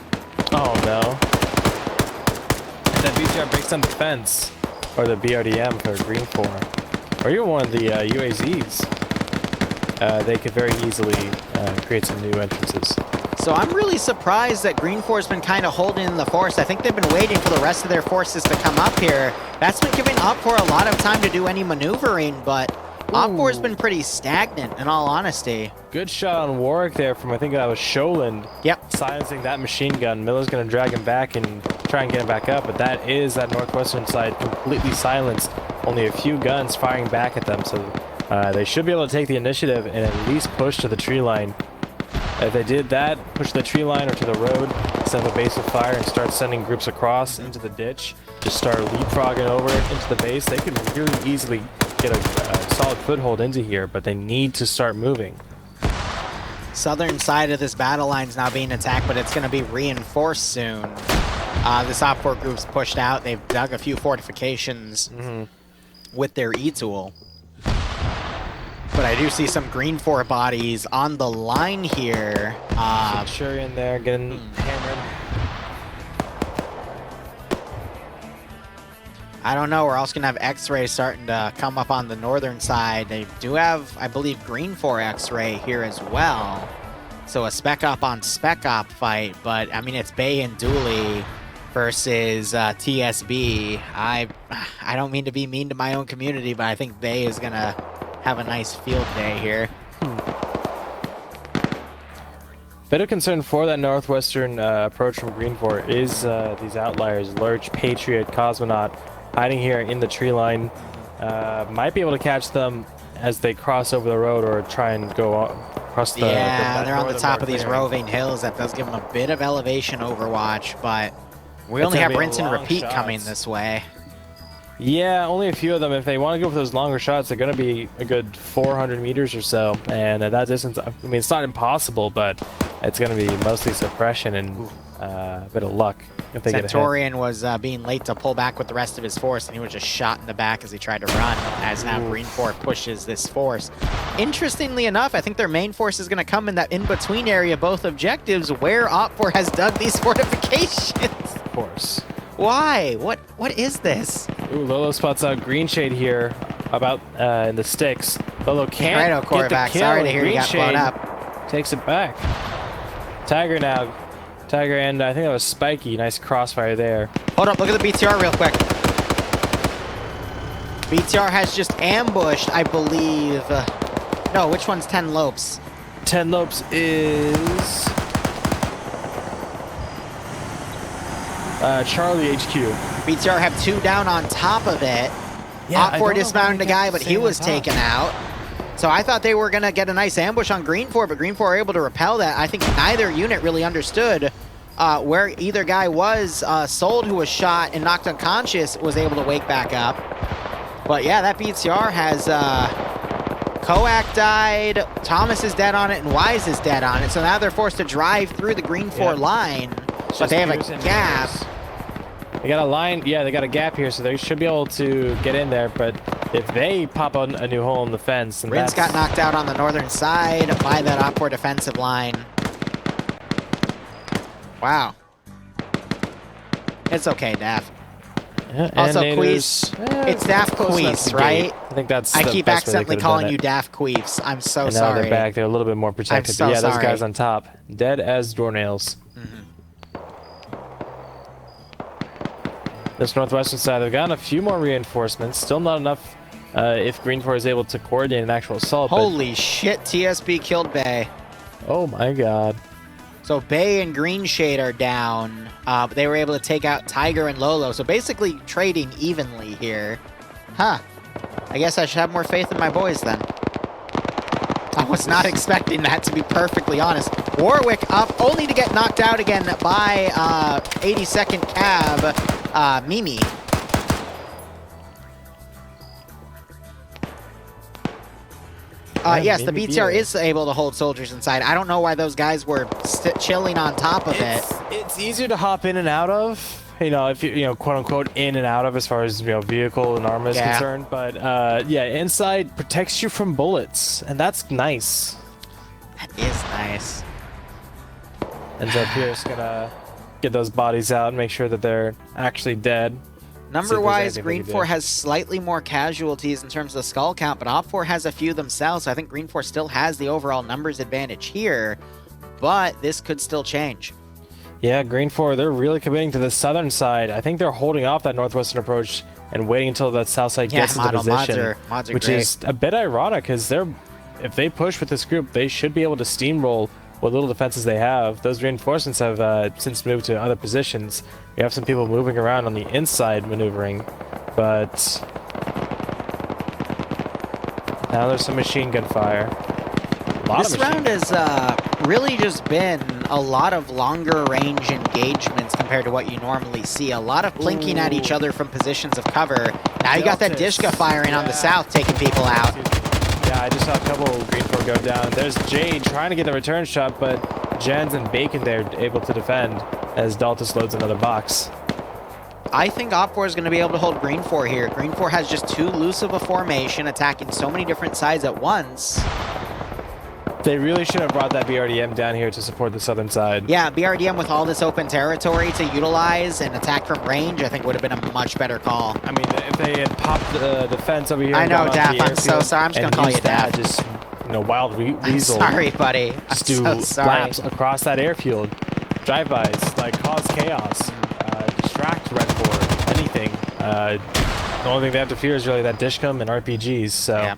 Oh, no. That BTR breaks down the fence, or the BRDM for Greenford. Or even one of the UAZs, they could very easily create some new entrances. So I'm really surprised that Greenfor's been kind of holding in the force. I think they've been waiting for the rest of their forces to come up here. That's been giving Op4 a lot of time to do any maneuvering, but Op4's been pretty stagnant, in all honesty. Good shot on Warwick there from, I think that was Sholand. Yep. Silencing that machine gun. Miller's going to drag him back and try and get him back up, but that is that northwestern side completely silenced. Only a few guns firing back at them, so they should be able to take the initiative and at least push to the tree line. If they did that, push to the tree line or to the road, set up a base of fire and start sending groups across into the ditch, just start leapfrogging over into the base, they could really easily get a solid foothold into here, but they need to start moving. Southern side of this battle line is now being attacked, but it's going to be reinforced soon. This Op4 group's pushed out. They've dug a few fortifications with their E-tool. But I do see some Green 4 bodies on the line here. Centurion there getting hammered. I don't know. We're also going to have X-Ray starting to come up on the northern side. They do have, I believe, Green 4 X-Ray here as well. So a spec op on spec op fight. But, I mean, it's Bay and Dooley versus TSB. I don't mean to be mean to my own community, but I think Bay is going to have a nice field day here. Bit of concern for that northwestern approach from Green 4 is these outliers, Lurch, Patriot, Cosmonaut, hiding here in the tree line. Might be able to catch them as they cross over the road or try and go across the... Yeah, they're on the top of these roving hills. That does give them a bit of elevation overwatch, but we only have rinse and repeat coming this way. Yeah, only a few of them. If they want to go for those longer shots, they're going to be a good 400 meters or so. And at that distance, I mean, it's not impossible, but it's going to be mostly suppression and a bit of luck if they Centurion was being late to pull back with the rest of his force, and he was just shot in the back as he tried to run, as now Green 4 pushes this force. Interestingly enough, I think their main force is going to come in that in-between area, both objectives, where Op4 has dug these fortifications. Of course. Why? What is this? Ooh, Lolo spots out Green Shade here, about in the sticks. Lolo can't get the kill. Sorry to hear you got blown up. Takes it back. Tiger now. Tiger and I think that was Spiky. Nice crossfire there. Hold up, look at the BTR real quick. BTR has just ambushed, I believe. No, which one's 10 Lopes? 10 Lopes is... Charlie HQ. BTR have 2 down on top of it. Yeah, Op4 dismounted a guy, but he was taken out. So I thought they were going to get a nice ambush on Green 4, but Green 4 are able to repel that. I think neither unit really understood where either guy was. Sold, who was shot and knocked unconscious, was able to wake back up. But yeah, that BTR has... Koak died, Thomas is dead on it, and Wise is dead on it. So now they're forced to drive through the Green 4 line, but they have a gap. They got a line, yeah, they got a gap here, so they should be able to get in there, but if they pop a new hole in the fence... And Rince got knocked out on the northern side by that Op4 defensive line. Wow. It's okay, Daff. Also, Naders, Queefs. It's Daft close enough Queefs, to right? gate. I think that's. I the keep best way they accidentally could've done calling it. you Daft Queefs. I'm so And now sorry. they're back. They're a little bit more protected. so But yeah, those sorry. guys on top, dead as doornails. This northwestern side, they've gotten a few more reinforcements. Still not enough. If Green 4 is able to coordinate an actual assault. Holy shit! TSB killed Bay. Oh my god. So Bay and Green Shade are down, but they were able to take out Tiger and Lolo. So basically trading evenly here. Huh. I guess I should have more faith in my boys then. I was not expecting that, to be perfectly honest. Warwick up, only to get knocked out again by 82nd Cab, Mimi. Yes, the BTR is able to hold soldiers inside. I don't know why those guys were chilling on top of it. It's easier to hop in and out of. If you quote unquote in and out of as far as vehicle and armor is concerned, but yeah, inside protects you from bullets, and that's nice. That is nice. Ends up Pierce gonna get those bodies out and make sure that they're actually dead. Number-wise, Green 4 has slightly more casualties in terms of the skull count, but Op 4 has a few themselves, so I think Green 4 still has the overall numbers advantage here, but this could still change. Yeah, Green 4, they're really committing to the southern side. I think they're holding off that northwestern approach and waiting until that south side gets into position, mods are which great. is a bit ironic because if they push with this group, they should be able to steamroll what little defenses they have. Those reinforcements have since moved to other positions. We have some people moving around on the inside maneuvering, but now there's some machine gun fire. This round has really just been a lot of longer range engagements compared to what you normally see. A lot of blinking at each other from positions of cover. Now you got that Dishka firing on the south, taking people out. Yeah, I just saw a couple Green 4 go down. There's Jade trying to get the return shot, but Jens and Bacon there able to defend as Daltus loads another box. I think Op 4 is going to be able to hold Green 4 here. Green 4 has just too loose of a formation, attacking so many different sides at once. They really should have brought that BRDM down here to support the southern side. Yeah, BRDM with all this open territory to utilize and attack from range, I think would have been a much better call. I mean, if they had popped the fence over here... I know, Daff, I'm so sorry. I'm just going to call you Daff. Just, wild weasel. Sorry, buddy. I'm so sorry. Laps across that airfield. Drive-bys, cause chaos. Distract Red 4. Anything. The only thing they have to fear is really that Dishcom and RPGs, so... Yeah.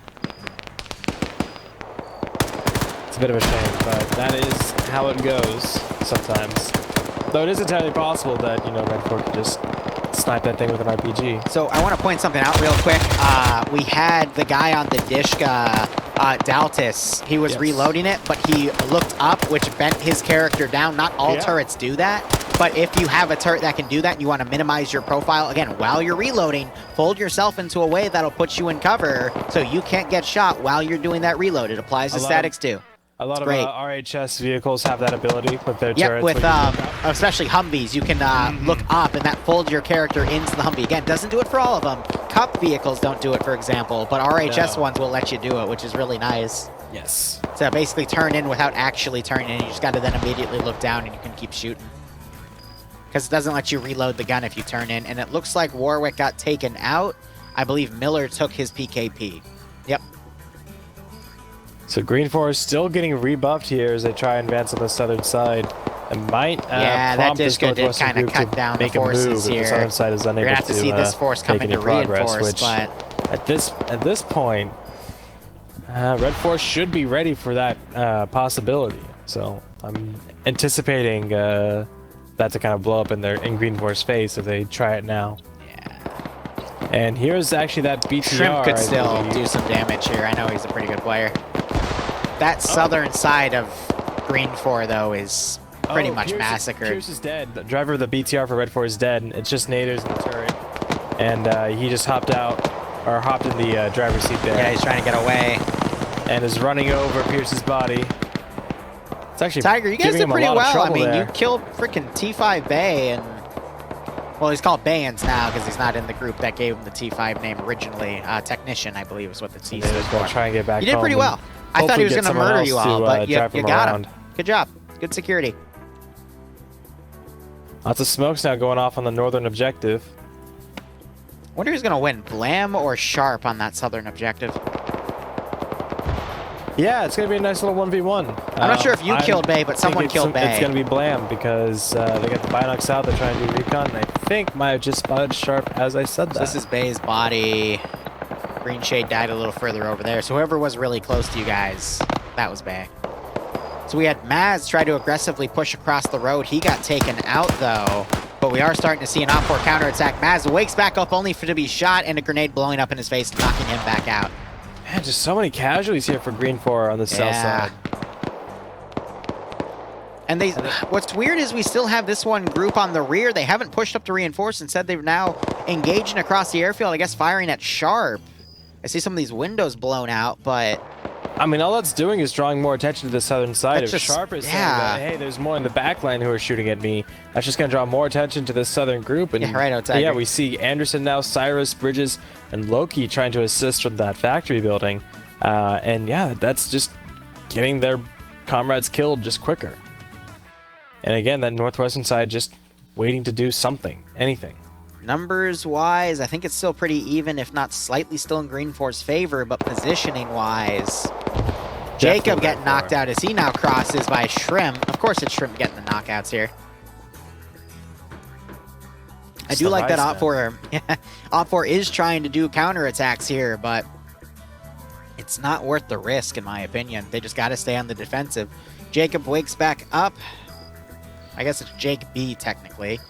It's a bit of a shame, but that is how it goes sometimes. Though it is entirely possible that, Red 4 could just snipe that thing with an RPG. So I want to point something out real quick. We had the guy on the Dishka, Daltus. He was reloading it, but he looked up, which bent his character down. Not all turrets do that, but if you have a turret that can do that and you want to minimize your profile, again, while you're reloading, fold yourself into a way that'll put you in cover so you can't get shot while you're doing that reload. It applies to statics too. A lot of RHS vehicles have that ability with their turrets. With especially Humvees, you can look up and that folds your character into the Humvee. Again, doesn't do it for all of them. Cup vehicles don't do it, for example, but RHS ones will let you do it, which is really nice. Yes. So basically turn in without actually turning in. You just got to then immediately look down and you can keep shooting. Because it doesn't let you reload the gun if you turn in. And it looks like Warwick got taken out. I believe Miller took his PKP. Yep. So Green 4 is still getting rebuffed here as they try and advance on the southern side. And might that Dishka did kind of cut down the forces here. The southern side is unable You're gonna have to see this force come in to reinforce, but at this point, Red 4 should be ready for that possibility. So I'm anticipating that to kind of blow up in Green 4's face if they try it now. Yeah. And here's actually that BTR. Shrimp could still do some damage here. I know he's a pretty good player. That southern side of Green 4, though, is pretty much massacred. Pierce is dead. The driver of the BTR for Red 4 is dead. It's just Naders in the turret. And he just hopped in the driver's seat there. Yeah, he's trying to get away. And is running over Pierce's body. It's actually Tiger, you guys did pretty well. I mean, there. You killed freaking T5 Bay, and well, he's called Bayans now because he's not in the group that gave him the T5 name originally. Technician, I believe, is what the T stands for. Try and get back. You did pretty well. I thought he was going to murder you all, but you got him. Good job. Good security. Lots of smokes now going off on the northern objective. Wonder who's gonna win, Blam or Sharp on that southern objective. Yeah, it's gonna be a nice little 1v1. I'm not sure if you killed Bay, but someone killed Bay. It's gonna be Blam because they got the binocs out. They're trying to do recon, and I think might have just spotted Sharp as I said that. So this is Bay's body. Green Shade died a little further over there. So whoever was really close to you guys, that was Bay. So we had Maz try to aggressively push across the road. He got taken out though, but we are starting to see an op4 counterattack. Maz wakes back up only to be shot and a grenade blowing up in his face, knocking him back out. Man, just so many casualties here for Green 4 on the south side. And what's weird is we still have this one group on the rear. They haven't pushed up to reinforce. Instead, they've now engaged across the airfield, I guess firing at Sharp. I see some of these windows blown out, but... I mean, all that's doing is drawing more attention to the southern side. If Sharp is saying that, hey, there's more in the back line who are shooting at me, that's just going to draw more attention to this southern group. And yeah, right outside. Yeah, we see Anderson now, Cyrus, Bridges, and Loki trying to assist from that factory building. And yeah, that's just getting their comrades killed just quicker. And again, that northwestern side just waiting to do something, anything. Numbers-wise, I think it's still pretty even, if not slightly still in Green 4's favor, but positioning-wise, Jacob getting knocked out as he now crosses by Shrimp. Of course, it's Shrimp getting the knockouts here. I do like that op4. op4 is trying to do counterattacks here, but it's not worth the risk, in my opinion. They just got to stay on the defensive. Jacob wakes back up. I guess it's Jake B, technically.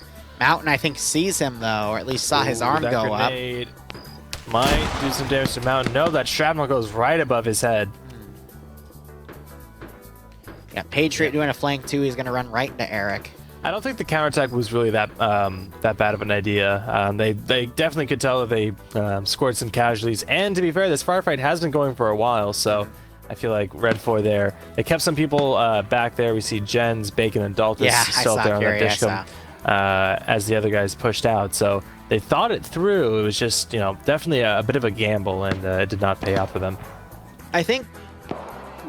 Mountain, I think, sees him, though, or at least saw his arm go up. Might do some damage to Mountain. No, that shrapnel goes right above his head. Yeah, Patriot doing a flank, too. He's going to run right into Eric. I don't think the counterattack was really that bad of an idea. They definitely could tell that they scored some casualties. And to be fair, this firefight has been going for a while, so I feel like Red 4 there. They kept some people back there. We see Jens, Bacon, and Dalton still there on the dishcom. As the other guys pushed out. So they thought it through. It was just, you know, definitely a bit of a gamble, and it did not pay off for them. I think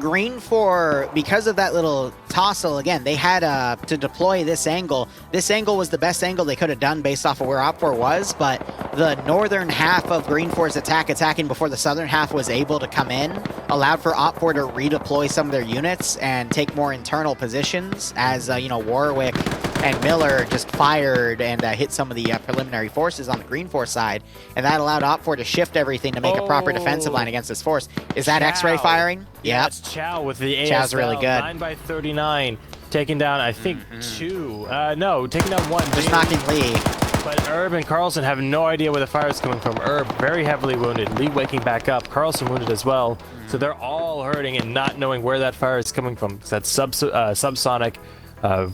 Green 4, because of that little tossle, again, they had to deploy this angle. This angle was the best angle they could have done based off of where op4 was, but the northern half of Green 4's attacking before the southern half was able to come in, allowed for op4 to redeploy some of their units and take more internal positions as, you know, Warwick and Miller just fired and hit some of the preliminary forces on the Green 4 side, and that allowed op4 to shift everything to make a proper defensive line against this force. Is that X-ray firing? Yeah, it's Chow with the ASL. Chow's really good. 9x39, taking down, I think, two. No, taking down one. Just knocking Lee. But Herb and Carlson have no idea where the fire is coming from. Herb very heavily wounded. Lee waking back up. Carlson wounded as well. So they're all hurting and not knowing where that fire is coming from. That's subsonic.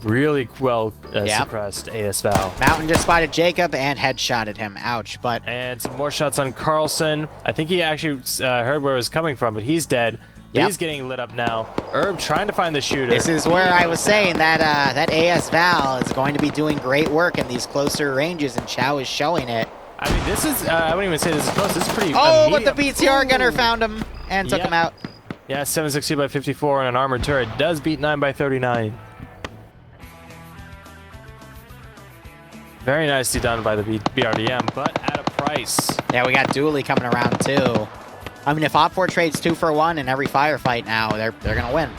Really well suppressed ASVAL. Mountain just spotted Jacob and headshotted him. Ouch. And some more shots on Carlson. I think he actually heard where it was coming from, but he's dead. Yep. He's getting lit up now. Herb trying to find the shooter. This is where I was saying that that ASVAL is going to be doing great work in these closer ranges, and Chow is showing it. I mean, this is, I wouldn't even say this is close. This is pretty but the BTR gunner found him and took him out. Yeah, 762x54 and an armored turret does beat 9x39. Very nicely done by the BRDM, but at a price. Yeah, we got Dooley coming around too. I mean, if op4 trades 2 for 1 in every firefight now, they're gonna win.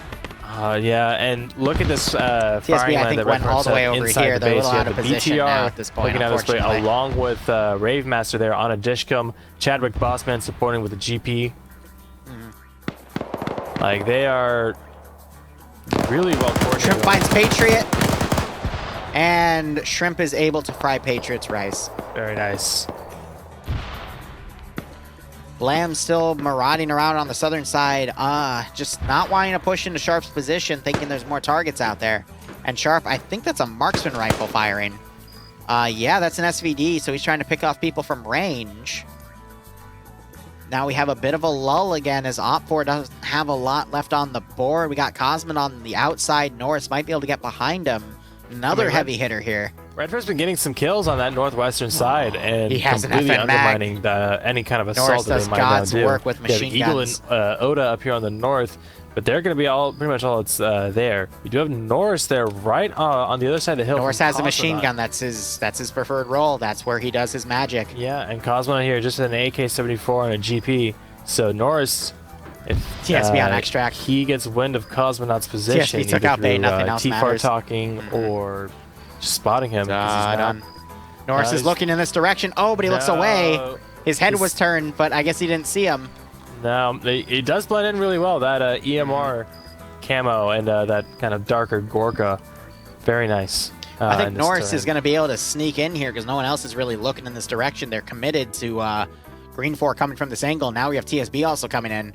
Yeah, and look at this TSB, I think, went all the way over here. They're a little out of position now at this point, looking at this way, along with Ravemaster there on a dishcom. Chadwick Bossman supporting with a GP. Like, they are really well coordinated. Shrimp finds Patriot. And Shrimp is able to fry Patriot's rice. Very nice. Blam still marauding around on the southern side, just not wanting to push into Sharp's position, thinking there's more targets out there. And Sharp, I think that's a marksman rifle firing. Yeah, that's an SVD, so he's trying to pick off people from range. Now we have a bit of a lull again as op4 doesn't have a lot left on the board. We got Cosman on the outside. Norris might be able to get behind him. Another heavy hitter here. Redford's been getting some kills on that northwestern side and he has completely undermining any kind of assault Norris that does they might now God's do. work with machine Eagle guns. and Oda up here on the north, But they're going to be pretty much all that's there. We do have Norris there, right on the other side of the hill. Norris has a machine gun. That's his preferred role. That's where he does his magic. Yeah, and Cosmonaut here just an AK-74 and a GP. So Norris, if TSB on extract, he gets wind of Cosmonaut's position. TSB took out Bay. Nothing else matters. Talking or just spotting him. Norris is looking in this direction. Oh, but he looks away. His head was turned, but I guess he didn't see him. No, it does blend in really well. That EMR camo and that kind of darker Gorka. Very nice. I think Norris is going to be able to sneak in here because no one else is really looking in this direction. They're committed to Green 4 coming from this angle. Now we have TSB also coming in.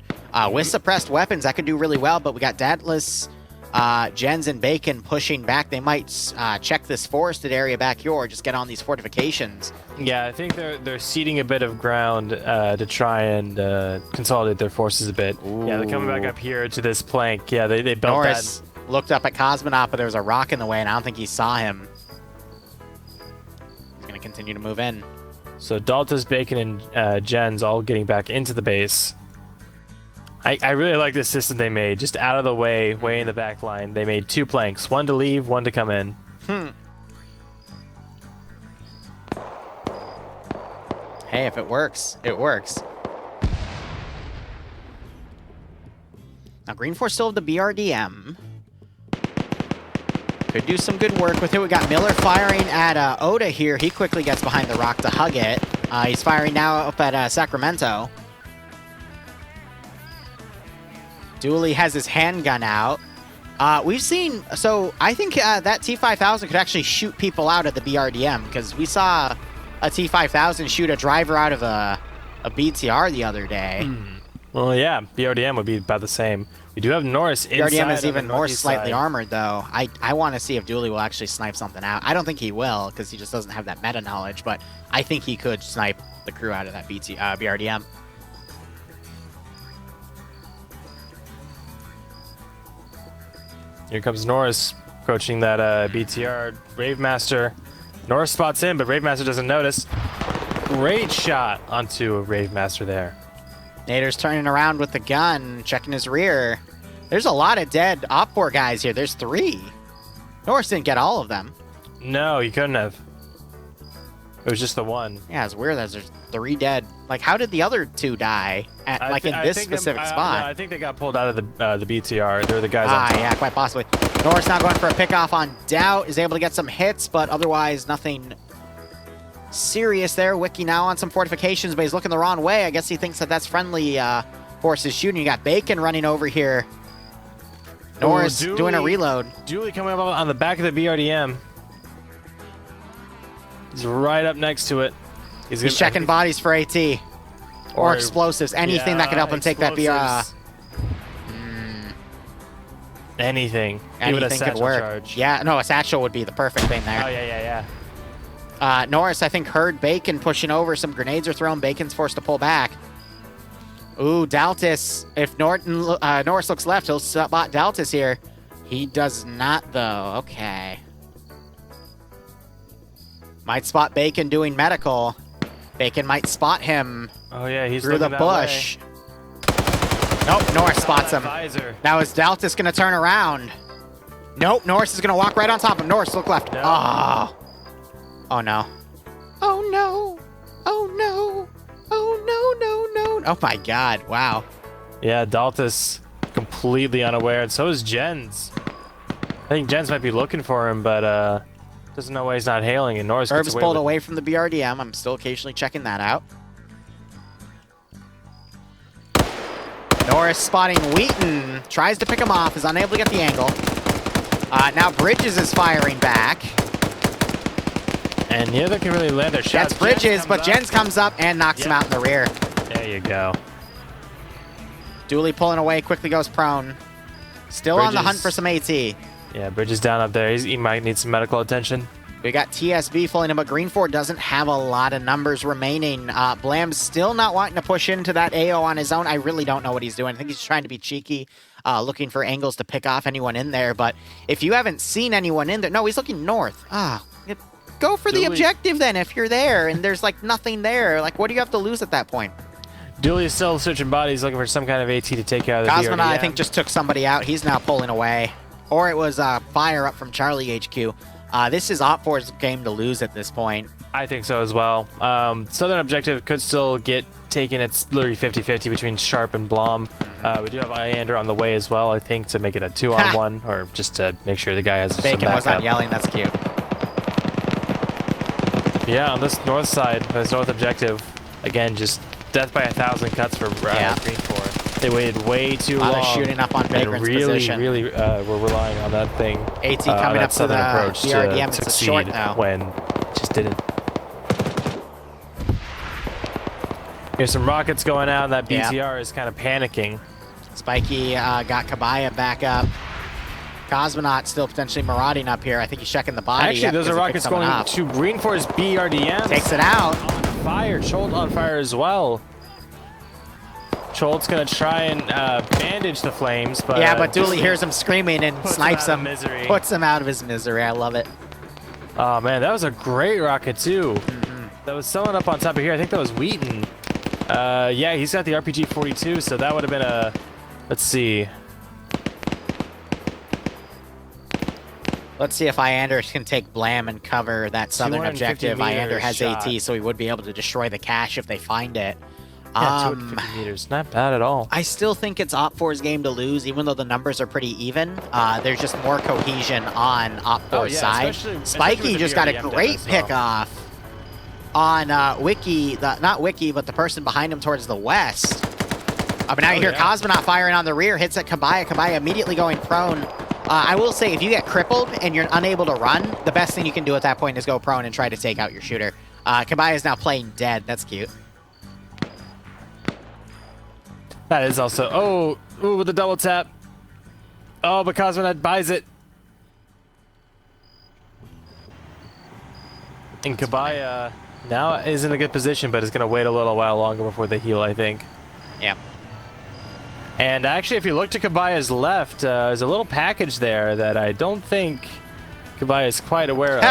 With suppressed weapons, that could do really well, but we got Daedalus, Jens, and Bacon pushing back. They might check this forested area back here or just get on these fortifications. Yeah, I think they're ceding a bit of ground to try and consolidate their forces a bit. Ooh. Yeah, they're coming back up here to this plank. Yeah, they built Norris looked up at Cosmonaut, but there was a rock in the way, and I don't think he saw him. He's going to continue to move in. So Daltas, Bacon, and Jens all getting back into the base. I really like this system they made. Just out of the way, way in the back line. They made 2 planks. One to leave, one to come in. Hey, if it works, it works. Now, Green 4 still have the BRDM. Could do some good work with it. We got Miller firing at Oda here. He quickly gets behind the rock to hug it. He's firing now up at Sacramento. Dooley has his handgun out. We've seen, so I think that T5000 could actually shoot people out of the BRDM because we saw a T5000 shoot a driver out of a BTR the other day. Well, yeah, BRDM would be about the same. We do have Norris inside. BRDM is even more slightly armored, though. I want to see if Dooley will actually snipe something out. I don't think he will because he just doesn't have that meta knowledge, but I think he could snipe the crew out of that BRDM. Here comes Norris approaching that BTR. Ravemaster. Norris spots him, but Ravemaster doesn't notice. Great shot onto a Ravemaster there. Nader's turning around with the gun, checking his rear. There's a lot of dead Op4 guys here. There's 3. Norris didn't get all of them. No, he couldn't have. It was just the one. Yeah, it's weird that there's 3 dead. Like, how did the other 2 die at, in this specific spot? I think they got pulled out of the BTR. They're the guys. Yeah, quite possibly. Norris now going for a pickoff on Doubt. Is able to get some hits, but otherwise nothing serious there. Wiki now on some fortifications, but he's looking the wrong way. I guess he thinks that that's friendly forces shooting. You got Bacon running over here. Norris doing a reload. Dooley coming up on the back of the BRDM. He's right up next to it. He's checking bodies for AT. Or explosives. Anything that could help him take that BR. Anything. Anything could work. Charge. Yeah, no, a satchel would be the perfect thing there. Oh, yeah. Norris, I think, heard Bacon pushing over. Some grenades are thrown. Bacon's forced to pull back. Ooh, Daltas. If Norris looks left, he'll spot Daltas here. He does not, though. Okay. Might spot Bacon doing medical. Bacon might spot him. Oh, yeah, he's through the bush. Nope, Norris spots him. Now is Daltas going to turn around? Nope, Norris is going to walk right on top of him. Norris, look left. No. Oh. Oh, no. Oh, no. Oh, no. Oh, no. Oh, my God. Wow. Yeah, Daltas completely unaware, and so is Jens. I think Jens might be looking for him, but doesn't know why he's not hailing, and Norris Herb's pulled away from the BRDM. I'm still occasionally checking that out. Norris spotting Wheaton. Tries to pick him off. Is unable to get the angle. Now Bridges is firing back. And neither can really land their shots. That's Bridges, but Jens comes up and knocks him out in the rear. There you go. Dooley pulling away, quickly goes prone. Still Bridges on the hunt for some AT. Yeah, Bridges down up there. He might need some medical attention. We got TSB pulling him, but Green 4 doesn't have a lot of numbers remaining. Blam's still not wanting to push into that AO on his own. I really don't know what he's doing. I think he's trying to be cheeky, looking for angles to pick off anyone in there. But if you haven't seen anyone in there... No, he's looking north. Go for the objective then if you're there and there's like nothing there. Like, what do you have to lose at that point? Dooley is still searching bodies, looking for some kind of AT to take out of the Cosmonaut, BRDM. I think, just took somebody out. He's now pulling away. Or it was fire up from Charlie HQ. This is Op4's game to lose at this point. I think so as well. Southern Objective could still get taken. It's literally 50-50 between Sharp and Blom. We do have Iander on the way as well, I think, to make it a 2-on-1, or just to make sure the guy has some Bacon was backup. not yelling. That's cute. Yeah, on this north side, this north objective, again, just death by 1,000 cuts for Green 4. They waited way too long. They're shooting up on Vagrant's really, position. really, we're relying on that thing. AT coming up to the approach BRDM. to It's a short succeed now. when it just didn't. Here's some rockets going out, and that BTR is kind of panicking. Spiky got Kabaya back up. Cosmonaut still potentially marauding up here. I think he's checking the body. Actually, those are rockets going to Green 4's BRDM. Takes it out. On fire. Cholt on fire as well. Cholt's going to try and bandage the flames, but... Yeah, but Dooley hears him screaming and snipes him. Misery. Puts him out of his misery. I love it. Oh, man, that was a great rocket, too. That was someone up on top of here. I think that was Wheaton. Yeah, he's got the RPG-42, so that would have been a... Let's see. Let's see if Iander can take Blam and cover that southern objective. Iander has shot. AT, so he would be able to destroy the cache if they find it. Yeah, 250 meters. Not bad at all. I still think it's Op4's game to lose, even though the numbers are pretty even. There's just more cohesion on Op4's side. Spiky just got a great pick off on Wiki, not Wiki, but the person behind him towards the west. But now you hear Cosmonaut firing on the rear, hits at Kabaya. Kabaya immediately going prone. I will say, if you get crippled and you're unable to run, the best thing you can do at that point is go prone and try to take out your shooter. Kabaya is now playing dead. That's cute. That is also... Oh, with the double tap. Oh, but Cosmonaut buys it. And Kabaya now is in a good position, but is going to wait a little while longer before they heal, I think. Yeah. And actually, if you look to Kabaya's left, there's a little package there that I don't think Kabaya is quite aware of.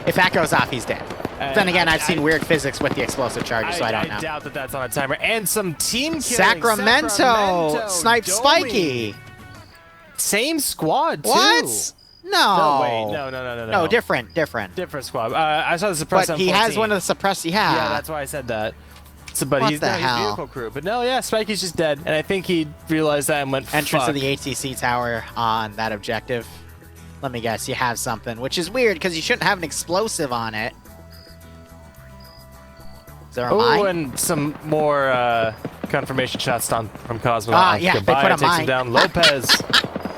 If that goes off, he's dead. Then again, I've seen weird physics with the explosive charges, so I don't know. I doubt that that's on a timer. And some team killing. Sacramento sniped Domi. Spiky. Same squad, too. What? No. No, wait. No. No, different. Different squad. I saw the suppress But on he 14. has one of the suppressed. Yeah. Yeah, that's why I said that. So, but What he's the not his hell? vehicle crew. But no, yeah, Spiky's just dead. And I think he realized that and went, Entrance fuck. of the ATC tower on that objective. Let me guess, you have something, which is weird because you shouldn't have an explosive on it. Is there a mine? Oh, and some more confirmation shots from Cosmonaut. Yeah, they Kabaya put a takes mine. him down. Lopez.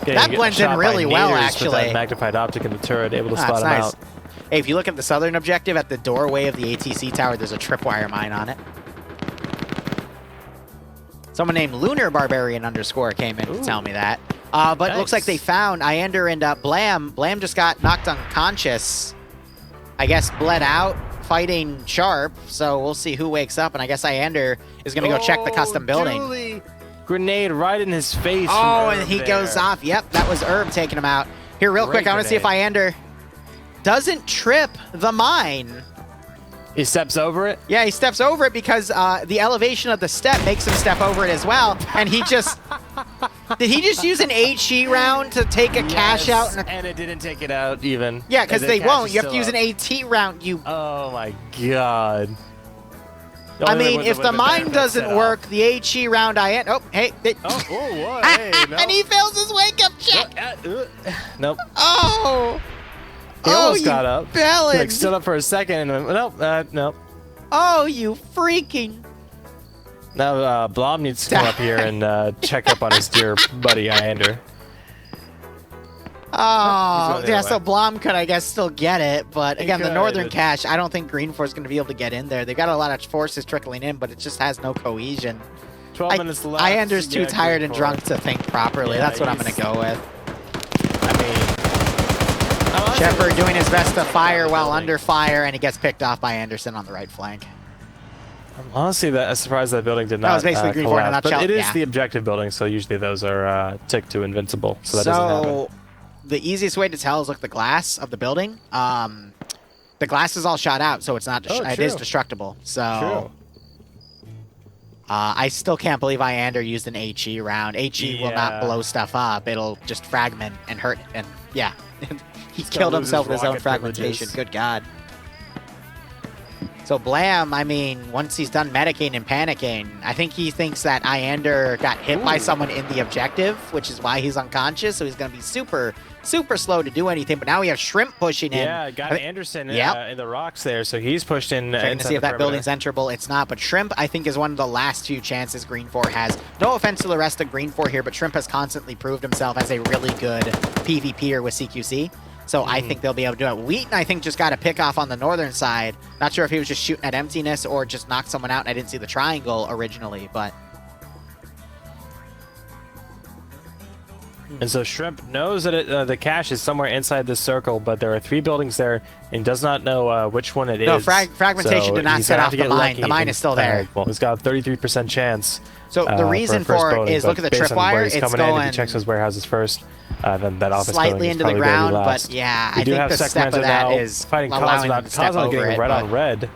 That blends in really well, actually. With that magnified optic in the turret, able to That's spot him nice. out. Hey, if you look at the southern objective, at the doorway of the ATC tower, there's a tripwire mine on it. Someone named Lunar Barbarian _ came in to tell me that. But it looks like they found Iander and Blam. Blam just got knocked unconscious. I guess bled out, fighting Sharp. So we'll see who wakes up. And I guess Iander is going to go check the custom building. Dooley. Grenade right in his face. Oh, and he goes off. Yep, that was Herb taking him out. Here, real quick, I want to see if Iander doesn't trip the mine. He steps over it? Yeah, he steps over it because the elevation of the step makes him step over it as well. And he just... Did he just use an HE round to take a cash out? And it didn't take it out even. Yeah, because And they the won't. cash You is have to use an still AT round. You... Oh my god. I mean, if the mine doesn't work, the HE round Oh, hey. What? Hey, no. And he fails his wake-up check. Nope. Oh. He almost got up. Bellend. Like, stood up for a second and went, nope. Oh, you freaking... Now, Blom needs to come up here and check up on his dear buddy, Iander. Oh, yeah, so way. Blom could, I guess, still get it. But again, the could. northern cache, I don't think Green 4 is going to be able to get in there. They've got a lot of forces trickling in, but it just has no cohesion. 12 minutes left. Iander's too Yeah, tired Green and 4. drunk to think properly. Yeah, That's what I'm going to go with. I mean... Shepard doing his best to fire while under fire, and he gets picked off by Anderson on the right flank. I'm honestly surprised that building did not was basically Green 4 in a collapse, nutshell. but it is Yeah. the objective building, so usually those are ticked to invincible, so that doesn't happen. The easiest way to tell is look at the glass of the building. The glass is all shot out, so it's not. It is true. destructible. So I still can't believe Iander used an HE round. HE will not blow stuff up. It'll just fragment and hurt. And yeah, he killed himself with his own fragmentation. Good God. So Blam, I mean, once he's done medicating and panicking, I think he thinks that Iander got hit by someone in the objective, which is why he's unconscious. So he's going to be super slow to do anything. But now we have Shrimp pushing in. Yeah, got Anderson in the rocks there, so he's pushed in. Checking to see if that building's enterable. It's not, but Shrimp, I think, is one of the last few chances Green 4 has. No offense to the rest of Green 4 here, but Shrimp has constantly proved himself as a really good PvPer with CQC. So I think they'll be able to do it. Wheaton, I think, just got a pick off on the northern side. Not sure if he was just shooting at emptiness or just knocked someone out. And I didn't see the triangle originally, but... And so Shrimp knows that the cache is somewhere inside this circle, but there are 3 buildings there, and does not know which one it is. No, fragmentation did not set off the mine. The mine is still there. Well, he's got a 33% chance. So the reason for is look at the tripwire. It's going. If he checks those warehouses first. Then that office slightly into the ground, but yeah, I think the step of that is fighting Cosmo getting red on red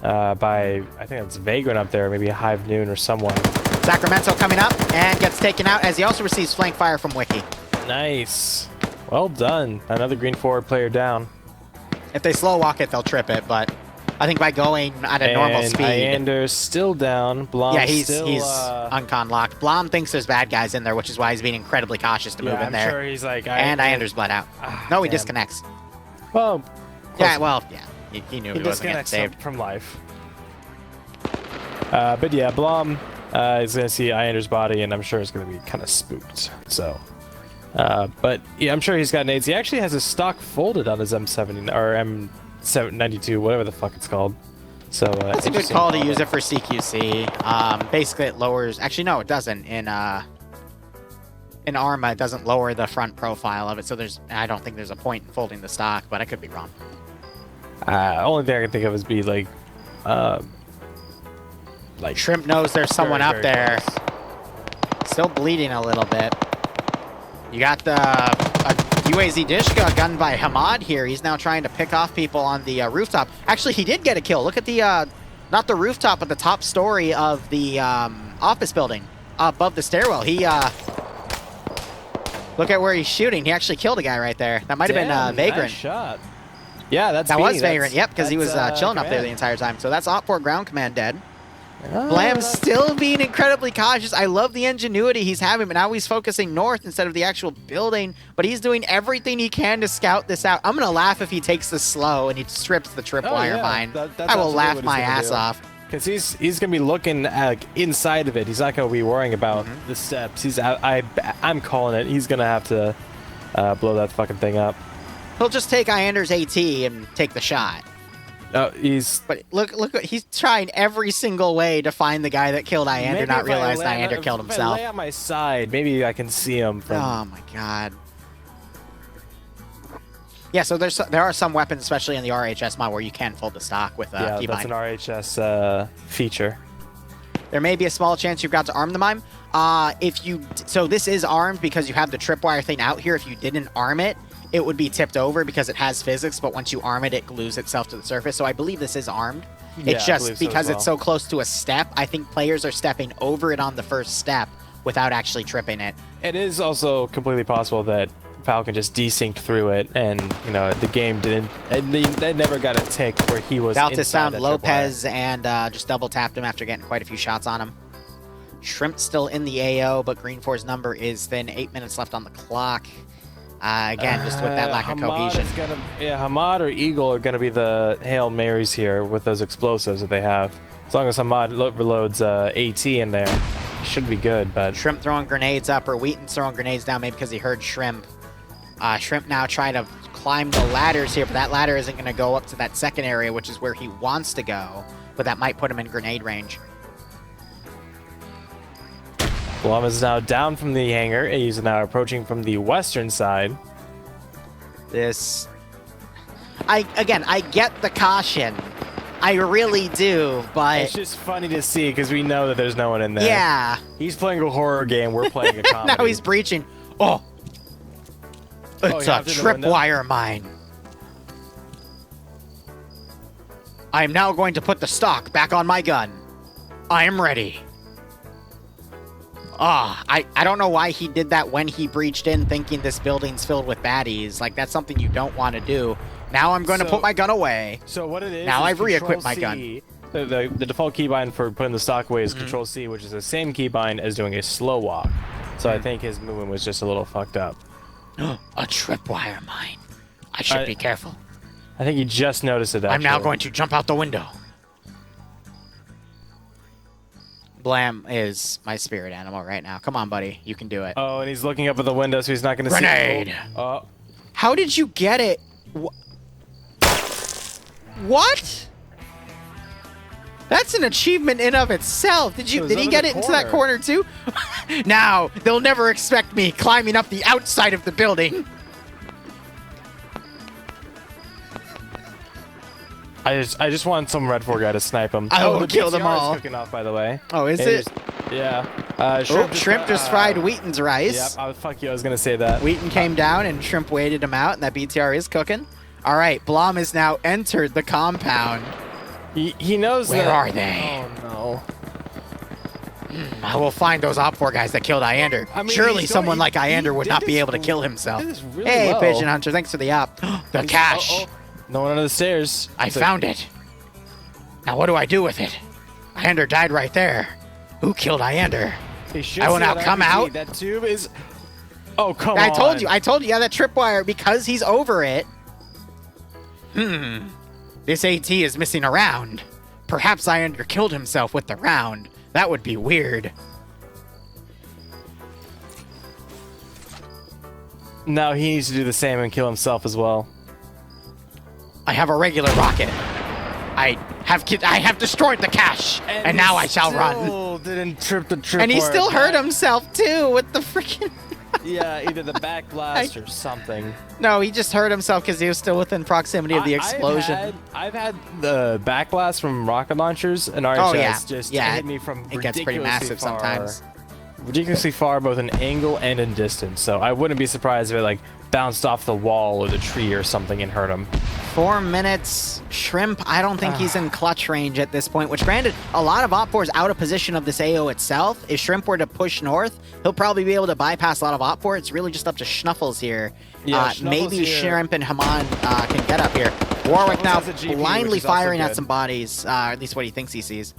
by, I think it's Vagrant up there, maybe Hive Noon or someone. Sacramento coming up and gets taken out as he also receives flank fire from Wiki. Nice. Well done. Another Green 4 player down. If they slow walk it, they'll trip it, but I think by going at a normal speed. Ander's still down. Blom he's uncon locked. Blom thinks there's bad guys in there, which is why he's being incredibly cautious to move in there. I'm sure he's like... And Ander's bled out. No, he disconnects. Well... Yeah, well, yeah. He knew he wasn't getting saved. From life. But yeah, Blom is going to see Ander's body, and I'm sure it's going to be kind of spooked. So... but yeah, I'm sure he's got nades. He actually has his stock folded on his M70 or M92, whatever the fuck it's called. So that's a good call to use it for CQC. Basically, it lowers. Actually, no, it doesn't. In Arma, it doesn't lower the front profile of it. So I don't think there's a point in folding the stock, but I could be wrong. Only thing I can think of is be like Shrimp knows there's someone up there. Still bleeding a little bit. You got the UAZ Dishka gunned by Hamad here. He's now trying to pick off people on the rooftop. Actually, he did get a kill. Look at the, not the rooftop, but the top story of the office building above the stairwell. He, look at where he's shooting. He actually killed a guy right there. That might have been Vagrant. Nice shot. Yeah, that was Vagrant. Yep, because he was chilling up there the entire time. So that's Op 4 ground command dead. Blam's still being incredibly cautious. I love the ingenuity he's having, but now he's focusing north instead of the actual building. But he's doing everything he can to scout this out. I'm going to laugh if he takes this slow and he strips the tripwire mine. I will laugh my ass off. Because he's going to be looking at, inside of it. He's not going to be worrying about the steps. I'm calling it. He's going to have to blow that fucking thing up. He'll just take Iander's AT and take the shot. But look, he's trying every single way to find the guy that killed Iander, not realize Iander killed himself. If I lay on my side, maybe I can see him from... Oh my god. Yeah, so there are some weapons, especially in the RHS mod, where you can fold the stock with yeah, keybind. That's an RHS feature. There may be a small chance you've got to arm the mine. So this is armed because you have the tripwire thing out here. If you didn't arm it, it would be tipped over because it has physics, but once you arm it, it glues itself to the surface. So I believe this is armed. Yeah, it's just because it's so close to a step, I think players are stepping over it on the first step without actually tripping it. It is also completely possible that Falcon just desynced through it, and the game didn't. They never got a tick where he was. Valtis found Lopez and just double tapped him after getting quite a few shots on him. Shrimp still in the AO, but Green 4's number is thin. 8 minutes left on the clock. Again, just with that lack of cohesion. Hamad or Eagle are going to be the Hail Marys here with those explosives that they have. As long as Hamad reloads AT in there, it should be good. But Shrimp throwing grenades up, or Wheaton's throwing grenades down, maybe because he heard Shrimp. Shrimp now trying to climb the ladders here, but that ladder isn't going to go up to that second area, which is where he wants to go. But that might put him in grenade range. Blum is now down from the hangar. He's now approaching from the western side. I get the caution. I really do, but... It's just funny to see because we know that there's no one in there. Yeah. He's playing a horror game. We're playing a comedy. Now he's breaching. Oh! It's a tripwire mine. I am now going to put the stock back on my gun. I am ready. I don't know why he did that when he breached in thinking this building's filled with baddies. Like, that's something you don't want to do. Now I'm going to put my gun away. So what it is... Now I've re-equipped my C, gun. The default keybind for putting the stock away is Control-C, which is the same keybind as doing a slow walk. So I think his movement was just a little fucked up. A tripwire mine. I should be careful. I think he just noticed it, actually. I'm now going to jump out the window. Blam is my spirit animal right now. Come on, buddy. You can do it. Oh, and he's looking up at the window, so he's not going to see... Grenade! Oh. How did you get it? What? That's an achievement in of itself. Did he get it into that corner too? Now, they'll never expect me climbing up the outside of the building. I just want some Red 4 guy to snipe him. I will kill them BTR all. Is cooking off, by the way. Oh, is it? Yeah. Shrimp just fried Wheaton's rice. Yep, fuck you, I was going to say that. Wheaton came down and Shrimp waited him out, and that BTR is cooking. All right, Blom has now entered the compound. He knows Where are they? Oh, no. I will find those Op4 guys that killed Iander. I mean, surely someone like Iander would not be able to kill himself. Really Hey, well. Pigeon Hunter, thanks for the op. The cash. No one under the stairs. I found it. Now what do I do with it? Iander died right there. Who killed Iander? I will now come out. That tube is... Oh, come on. I told you, yeah, that tripwire, because he's over it. This AT is missing a round. Perhaps Iander killed himself with the round. That would be weird. Now he needs to do the same and kill himself as well. I have a regular rocket. I have destroyed the cache, and now I shall run. Didn't trip the tripwire. And he still hurt himself too with the freaking... Yeah, either the back blast or something. No, he just hurt himself because he was still within proximity of the explosion. I've had the back blast from rocket launchers and RHS just hit me from it gets pretty massive sometimes. Ridiculously far, both in angle and in distance. So I wouldn't be surprised if it like bounced off the wall or the tree or something and hurt him. 4 minutes. Shrimp, I don't think he's in clutch range at this point, which granted, a lot of Op4 is out of position of this AO itself. If Shrimp were to push north, he'll probably be able to bypass a lot of Op4. It's really just up to Schnuffles here. Yeah, maybe Shrimp and Haman can get up here. Warwick now blindly firing at some bodies, at least what he thinks he sees.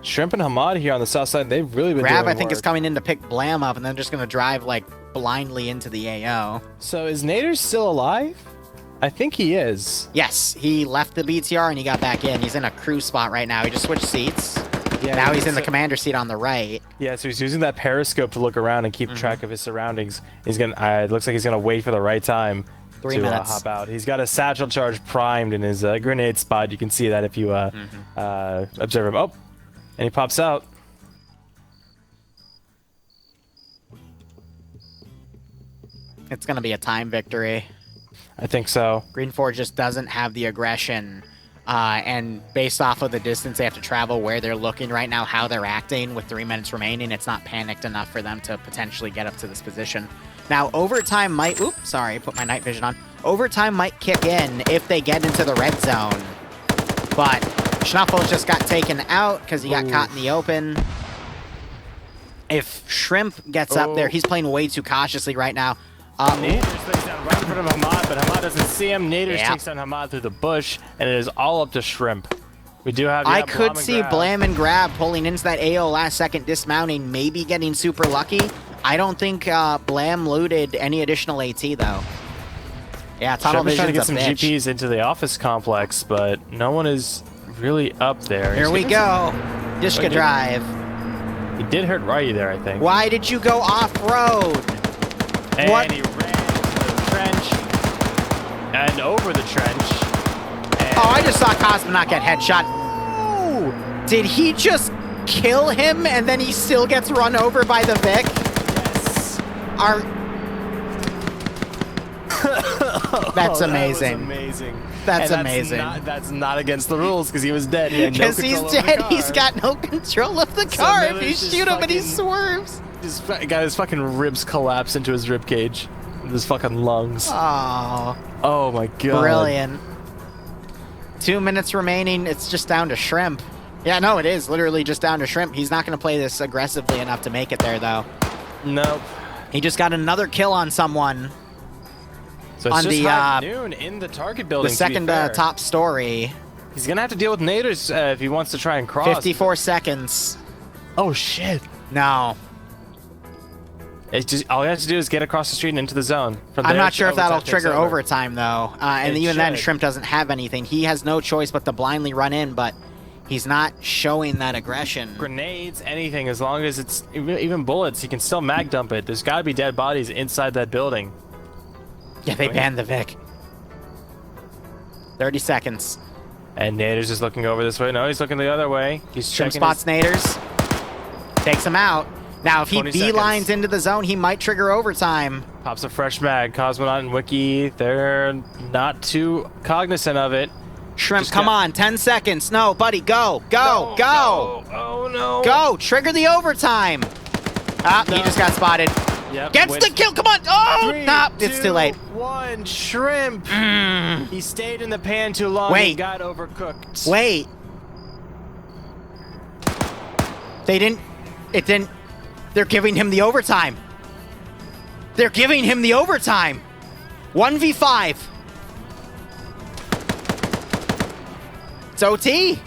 Shrimp and Hamad here on the south side, they've really been Grab, doing I think, work. is coming in to pick Blam up, and then just going to drive, like, blindly into the AO. So is Nader still alive? I think he is. Yes, he left the BTR and he got back in. He's in a crew spot right now. He just switched seats. Yeah, now he's in the commander seat on the right. Yeah, so he's using that periscope to look around and keep track of his surroundings. He's gonna. It looks like he's gonna wait for the right time 3 to minutes. hop out. He's got a satchel charge primed in his grenade spot. You can see that if you observe him. Oh, and he pops out. It's going to be a time victory. I think so. Green 4 just doesn't have the aggression. And based off of the distance they have to travel, where they're looking right now, how they're acting with 3 minutes remaining, it's not panicked enough for them to potentially get up to this position. Now, overtime might... Oops, sorry, put my night vision on. Overtime might kick in if they get into the red zone. But Schnuffles just got taken out because he got caught in the open. If Shrimp gets up there, he's playing way too cautiously right now. Naders takes down right in front of Hamad, but Hamad doesn't see him. Naders takes down Hamad through the bush, and it is all up to Shrimp. We do have... I could see Blam and Grab pulling into that AO last second, dismounting, maybe getting super lucky. I don't think Blam looted any additional AT, though. Yeah, Tunnel Vision's trying to get some bitch. GPs into the office complex, but no one is really up there. Here we go. Dishka drive. He did hurt Ryu there, I think. Why did you go off-road? And what? He ran into the trench and over the trench. And oh, I just saw Cosmo not get headshot. Oh! Did he just kill him and then he still gets run over by the Vic? Yes. That's amazing. That was amazing. That's and amazing. That's not against the rules because he was dead. Because he's dead, he's got no control of the car. If you shoot him and he swerves. Got his fucking ribs collapse into his rib cage. His fucking lungs. Oh. Oh my god. Brilliant. 2 minutes remaining. It's just down to Shrimp. Yeah, no, it is literally just down to Shrimp. He's not going to play this aggressively enough to make it there, though. Nope. He just got another kill on someone. So it's on just the high noon in the target building. The second top story. He's gonna have to deal with naders if he wants to try and cross. 54 seconds. Oh shit! No. It's just all he has to do is get across the street and into the zone. From I'm there not sure if that'll trigger over. overtime though, and even then, Shrimp doesn't have anything. He has no choice but to blindly run in, but he's not showing that aggression. Grenades, anything, as long as it's even bullets, he can still mag dump it. There's got to be dead bodies inside that building. Yeah, they banned the Vic. 30 seconds. And Naders is looking over this way. No, he's looking the other way. He's Shrimp checking spots Naders. Takes him out. Now, if he beelines into the zone, he might trigger overtime. Pops a fresh mag. Cosmonaut and Wiki, they're not too cognizant of it. Shrimp, come on. 10 seconds. No, buddy, go. Go. No, go. No. Oh, no. Go. Trigger the overtime. Ah, no. He just got spotted. Yep, Gets the kill. Come on. Oh, 3, nah, 2, it's too late. 1. Shrimp. He stayed in the pan too long. Wait. He got overcooked. Wait. They didn't. It didn't. They're giving him the overtime. They're giving him the overtime. 1v5. It's OT.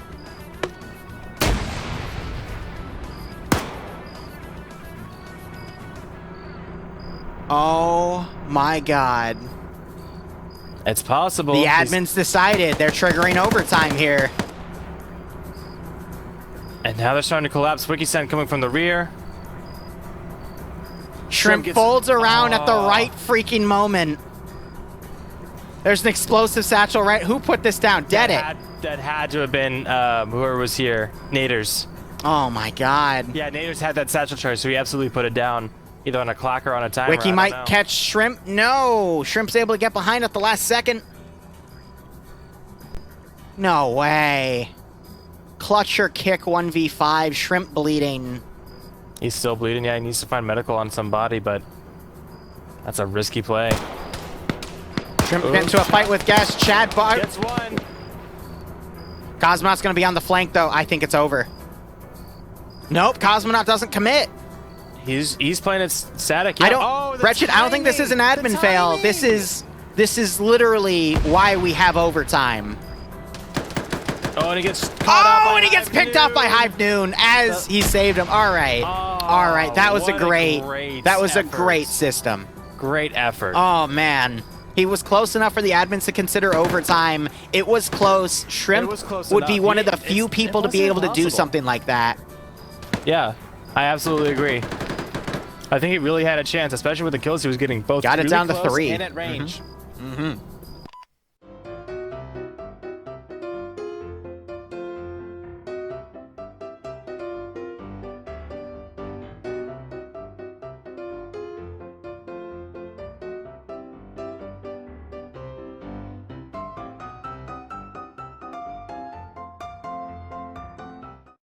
Oh my God. It's possible. The admins decided they're triggering overtime here. And now they're starting to collapse. Wikisend coming from the rear. Shrimp folds around at the right freaking moment. There's an explosive satchel right. Who put this down? Dead it. That had to have been whoever was here. Naders. Oh my God. Yeah, Naders had that satchel charge, so he absolutely put it down. Either on a clock or on a timer. Wiki might catch Shrimp. No. Shrimp's able to get behind at the last second. No way. Clutcher kick 1v5. Shrimp bleeding. He's still bleeding. Yeah, he needs to find medical on somebody, but that's a risky play. Shrimp get into a fight with Guest. Chad gets one. Cosmonaut's going to be on the flank, though. I think it's over. Nope. Cosmonaut doesn't commit. He's playing it static. Yeah. I don't, Wretched, I don't think this is an admin fail. This is literally why we have overtime. Oh, and he gets caught up. And he gets picked up by Hive Noon as he saved him. All right. All right. That was a great system. Great effort. Oh, man. He was close enough for the admins to consider overtime. It was close. Shrimp would be one of the few people to be able to do something like that. Yeah, I absolutely agree. I think he really had a chance, especially with the kills he was getting both. Got it down to 3. And at range. Mm-hmm.